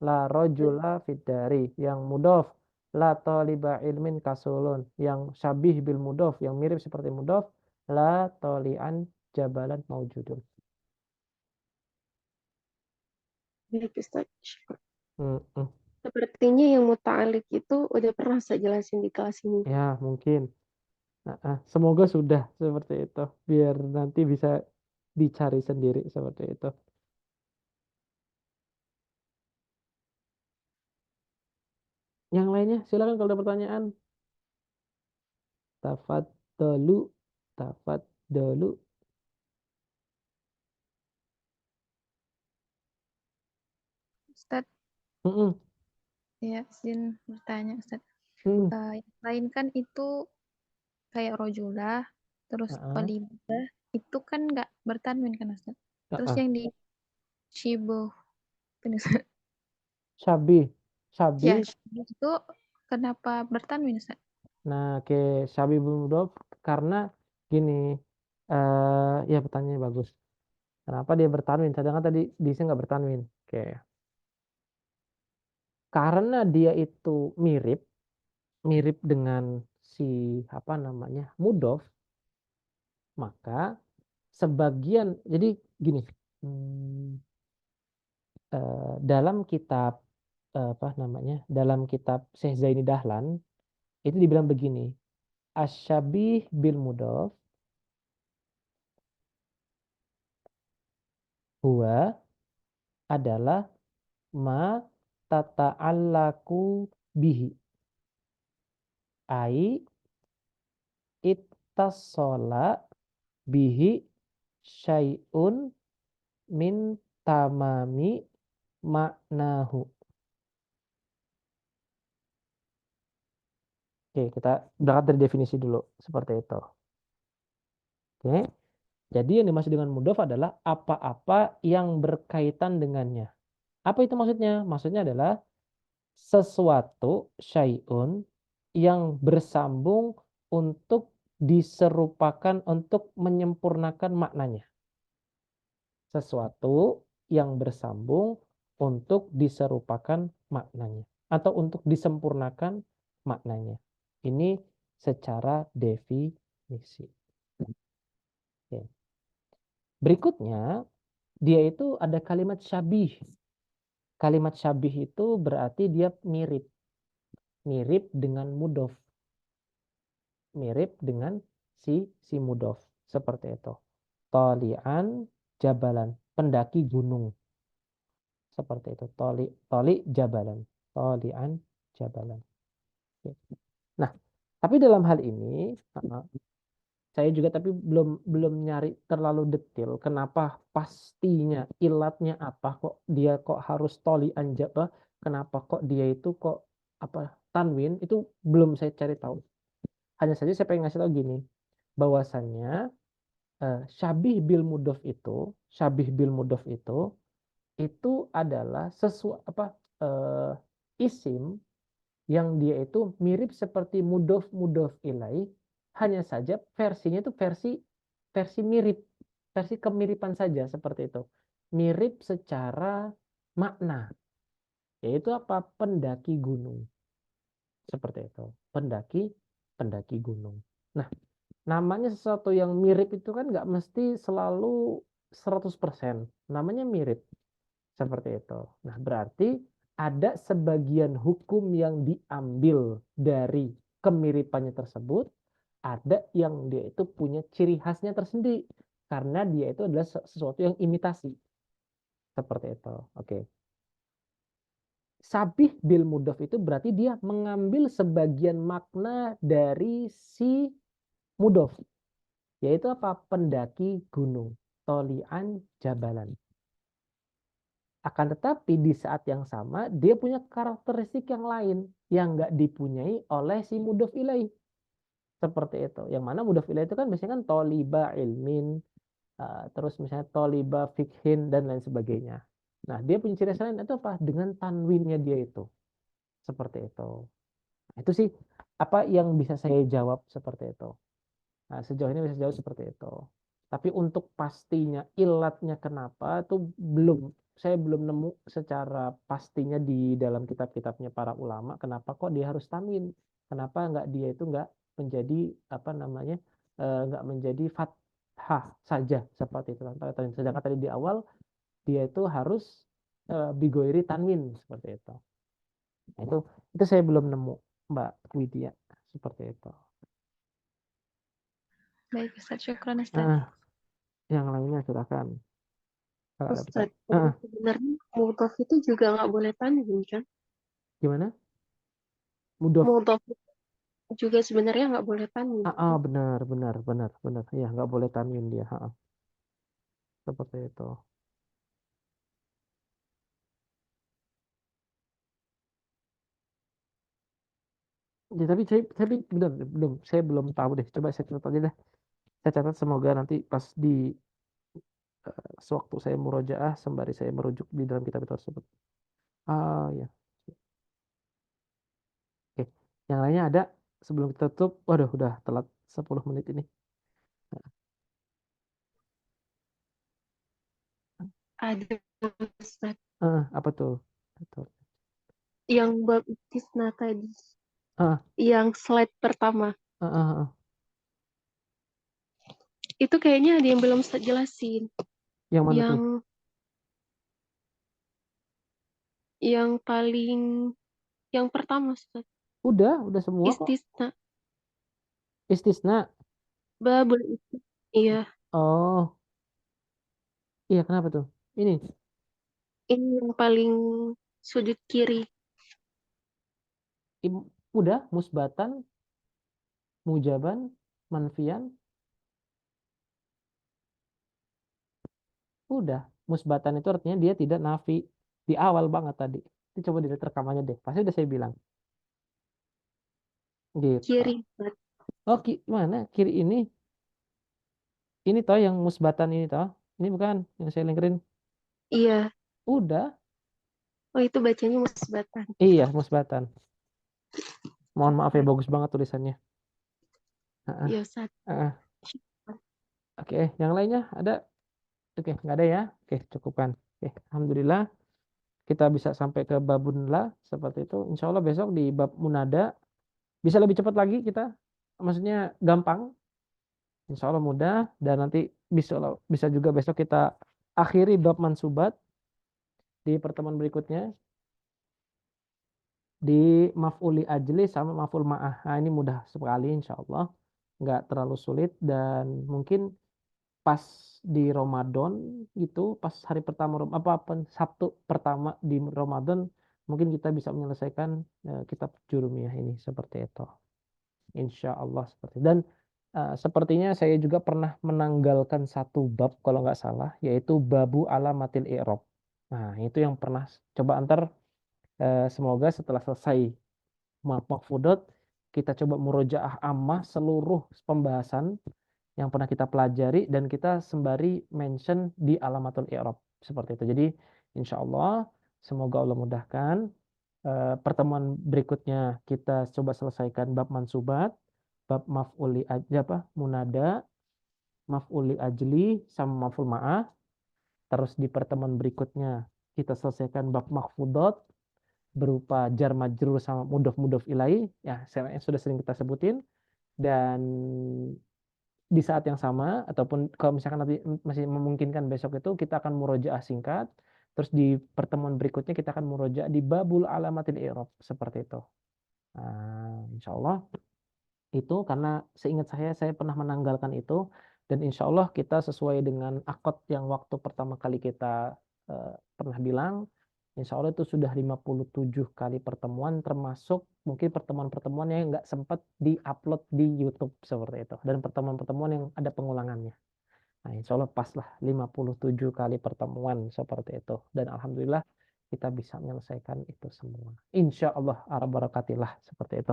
[SPEAKER 1] la rojula fiddari yang mudof la toliba ilmin kasulun yang syabih bil mudof yang mirip seperti mudof la tolian jabalan maujudun.
[SPEAKER 4] baik, Ustaz. Syukur.
[SPEAKER 1] Mm-mm.
[SPEAKER 4] Sepertinya yang muta'alik itu udah pernah saya jelasin di kelas ini.
[SPEAKER 1] Ya mungkin. Semoga sudah seperti itu biar nanti bisa dicari sendiri seperti itu. Yang lainnya silakan kalau ada pertanyaan. Tafaddalu, tafaddalu.
[SPEAKER 3] Ustaz,
[SPEAKER 1] Mm-mm,
[SPEAKER 3] ya, izin bertanya, Ustaz.
[SPEAKER 1] mm,
[SPEAKER 3] Yang lain kan itu kayak rojulah, terus
[SPEAKER 1] ah,
[SPEAKER 3] tolibah, itu kan nggak bertanwin kan, Ustaz?
[SPEAKER 1] ah,
[SPEAKER 3] Terus
[SPEAKER 1] ah.
[SPEAKER 3] yang di shibuh, Ustaz.
[SPEAKER 1] Syabih,
[SPEAKER 3] Ya,
[SPEAKER 1] syabih.
[SPEAKER 3] shibuh itu kenapa bertanwin, Ustaz?
[SPEAKER 1] Nah, ke syabih mudhof karena gini, ya pertanyaannya bagus. Kenapa dia bertanwin? Sedangkan tadi di sini nggak bertanwin. Oke, karena dia itu mirip, mirip dengan si apa namanya mudhof, maka sebagian jadi gini. hmm, dalam kitab apa namanya dalam kitab Syekh Zaini Dahlan itu dibilang begini asyabih bil mudhof huwa adalah ma tata'allaku bihi ai ittasola bihi syai'un min tamami maknahu. Oke, kita berangkat dari definisi dulu seperti itu. Oke. Jadi yang dimaksud dengan mudhof adalah apa-apa yang berkaitan dengannya. Apa itu maksudnya? Maksudnya adalah sesuatu syai'un yang bersambung untuk diserupakan untuk menyempurnakan maknanya. sesuatu yang bersambung untuk diserupakan maknanya atau untuk disempurnakan maknanya. Ini secara definisi. Oke. Berikutnya, dia itu ada kalimat syabih. Kalimat syabih itu berarti dia mirip. Mirip dengan mudhof. Mirip dengan si mudhof. Seperti itu. Tolian jabalan. Pendaki gunung. Seperti itu. Toli jabalan. Tolian jabalan. Nah, tapi dalam hal ini saya juga tapi belum nyari terlalu detail kenapa pastinya ilatnya apa kok dia kok harus tolian jabah, kenapa kok dia itu kok apa tanwin itu belum saya cari tahu. Hanya saja saya pengen ngasih tahu gini, bahwasannya syabih bil mudhof itu adalah isim yang dia itu mirip seperti mudhof ilaih, hanya saja versinya itu versi mirip, versi kemiripan saja seperti itu. Mirip secara makna, yaitu apa? Pendaki gunung. Seperti itu. Pendaki gunung. Nah, namanya sesuatu yang mirip itu kan nggak mesti selalu 100%. Namanya mirip. Seperti itu. Nah, berarti ada sebagian hukum yang diambil dari kemiripannya tersebut, ada yang dia itu punya ciri khasnya tersendiri karena dia itu adalah sesuatu yang imitasi. Seperti itu. Oke. Sabih bil mudhof itu berarti dia mengambil sebagian makna dari si mudhof, yaitu apa? Pendaki gunung. Tolian jabalan. Akan tetapi di saat yang sama dia punya karakteristik yang lain yang nggak dipunyai oleh si mudhof ilaih. Seperti itu. Yang mana mudhof ilaih itu kan biasanya kan toliba ilmin, terus misalnya toliba fikhin dan lain sebagainya. Nah, dia punya ciri khas lain itu apa? Dengan tanwinnya dia itu. Seperti itu. Nah, itu sih apa yang bisa saya jawab seperti itu. Nah, sejauh ini bisa jawab seperti itu. Tapi untuk pastinya ilatnya kenapa itu saya belum nemu secara pastinya di dalam kitab-kitabnya para ulama kenapa kok dia harus tanwin. Kenapa dia itu nggak menjadi apa namanya nggak menjadi fathah saja seperti itu. Sedangkan tadi di awal dia itu harus bigoiri tanwin seperti itu. Nah, itu saya belum nemu Mbak Widya seperti itu.
[SPEAKER 3] Baik, Ustaz. Syukran, Ustaz.
[SPEAKER 1] Yang lainnya silakan.
[SPEAKER 4] Ustaz, sebenarnya mudhof itu juga nggak boleh tanwin kan?
[SPEAKER 1] Gimana? Mudhof.
[SPEAKER 4] Mudhof juga sebenarnya nggak boleh tanwin.
[SPEAKER 1] Benar. Ya, nggak boleh tanwin dia. Seperti itu. Ya, tapi saya belum tahu deh. Coba saya catat aja deh. Saya catat semoga nanti pas di sewaktu saya murojaah sembari saya merujuk di dalam kitab tersebut. Ya. Oke. Yang lainnya ada sebelum kita tutup. Waduh, udah telat 10 menit ini.
[SPEAKER 4] Ada, Ustaz.
[SPEAKER 1] Apa tuh? Betul.
[SPEAKER 4] Yang bab istisna tadi. Yang slide pertama. Itu kayaknya ada yang belum Ustaz jelasin.
[SPEAKER 1] Yang mana tuh?
[SPEAKER 4] Yang paling yang pertama, Ustaz.
[SPEAKER 1] Udah semua kok. Istisna.
[SPEAKER 4] Babul istisna. Iya.
[SPEAKER 1] Oh. Iya, kenapa tuh? Ini
[SPEAKER 4] yang paling sudut kiri.
[SPEAKER 1] Udah, musbatan, mujaban, manfian. Udah, musbatan itu artinya dia tidak nafi. Di awal banget tadi. Itu coba dilihat rekamannya deh. Pasti udah saya bilang. Gitu.
[SPEAKER 4] Kiri.
[SPEAKER 1] Oh, mana? Kiri ini. Ini toh yang musbatan ini toh. Ini bukan yang saya lingkarin.
[SPEAKER 4] Iya.
[SPEAKER 1] Udah.
[SPEAKER 4] Oh, itu bacanya musbatan.
[SPEAKER 1] Iya, musbatan. Mohon maaf ya, bagus banget tulisannya.
[SPEAKER 4] Iya, Ustaz.
[SPEAKER 1] Oke, yang lainnya ada Oke, nggak ada ya? Oke, cukupkan. Oke, alhamdulillah kita bisa sampai ke babun la seperti itu. Insya Allah besok di bab munada bisa lebih cepat lagi kita. Maksudnya gampang. Insya Allah mudah dan nanti bisa juga besok kita akhiri bab mansubat di pertemuan berikutnya di maf'uli ajli sama maf'ul ma'ah. Nah, ini mudah sekali insya Allah, nggak terlalu sulit dan mungkin pas di Ramadan gitu, pas hari pertama Sabtu pertama di Ramadan mungkin kita bisa menyelesaikan kitab Jurumiyah ini seperti itu. Insya Allah seperti itu. Dan sepertinya saya juga pernah menanggalkan satu bab kalau nggak salah, yaitu babu alamatil i'rab. Nah, itu yang pernah coba antar semoga setelah selesai Mahfudot kita coba murojaah ammah seluruh pembahasan yang pernah kita pelajari dan kita sembari mention di alamatul i'rab seperti itu. Jadi insya Allah semoga Allah mudahkan. Pertemuan berikutnya kita coba selesaikan bab mansubat, bab maf'uli munada, maf'uli ajli sama maf'ul ma'ah. Terus di pertemuan berikutnya kita selesaikan bab makhfudot berupa jar majrur sama mudhof ilaih ya, yang sudah sering kita sebutin. Dan di saat yang sama ataupun kalau misalkan nanti masih memungkinkan besok itu kita akan murojaah singkat. Terus di pertemuan berikutnya kita akan murojaah di babul alamatil i'rab seperti itu. Insya Allah itu karena seingat saya pernah menanggalkan itu dan insya Allah kita sesuai dengan akad yang waktu pertama kali kita pernah bilang. Insya Allah itu sudah 57 kali pertemuan termasuk mungkin pertemuan-pertemuan yang nggak sempat di-upload di YouTube seperti itu. Dan pertemuan-pertemuan yang ada pengulangannya. Nah, insya Allah pas lah 57 kali pertemuan seperti itu. Dan alhamdulillah kita bisa menyelesaikan itu semua. Insya Allah barakatilah seperti itu.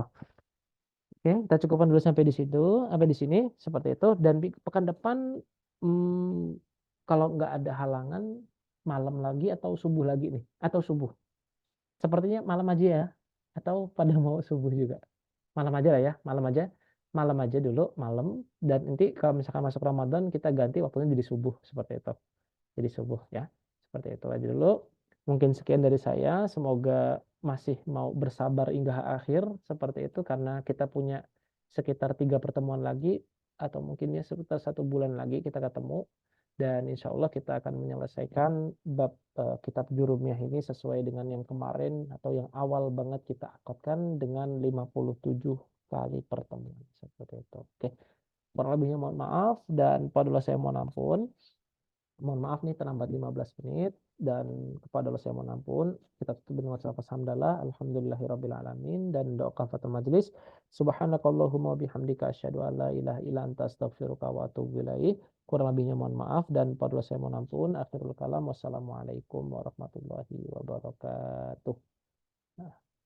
[SPEAKER 1] Oke, kita cukupkan dulu sampai di situ, sampai di sini seperti itu. Dan pekan depan kalau nggak ada halangan malam lagi atau subuh lagi nih, atau subuh. Sepertinya malam aja ya, atau pada mau subuh juga. Malam aja lah ya, malam aja dulu, malam. Dan nanti kalau misalkan masuk Ramadan kita ganti waktunya jadi subuh seperti itu. Jadi subuh ya, seperti itu aja dulu. Mungkin sekian dari saya. Semoga masih mau bersabar hingga akhir seperti itu karena kita punya sekitar 3 pertemuan lagi atau mungkin ya sekitar 1 bulan lagi kita ketemu. Dan insya Allah kita akan menyelesaikan bab kitab Jurumiyah ini sesuai dengan yang kemarin atau yang awal banget kita akadkan dengan 57 kali pertemuan seperti itu. Oke, kurang lebihnya mohon maaf dan pada saya mohon ampun. Mohon maaf nih terlambat 15 menit dan kepada Allah saya mohon ampun. Kita tutup dengan lafaz hamdalah alhamdulillahirabbil alamin dan doa kafatul majelis. Subhanakallahumma bihamdika asyhadu an la ilaha illa anta astaghfiruka wa atubu ilaik. Kurang lebihnya mohon maaf dan pada Allah saya mohon ampun. Akhirul kalam wassalamualaikum warahmatullahi wabarakatuh. Nah.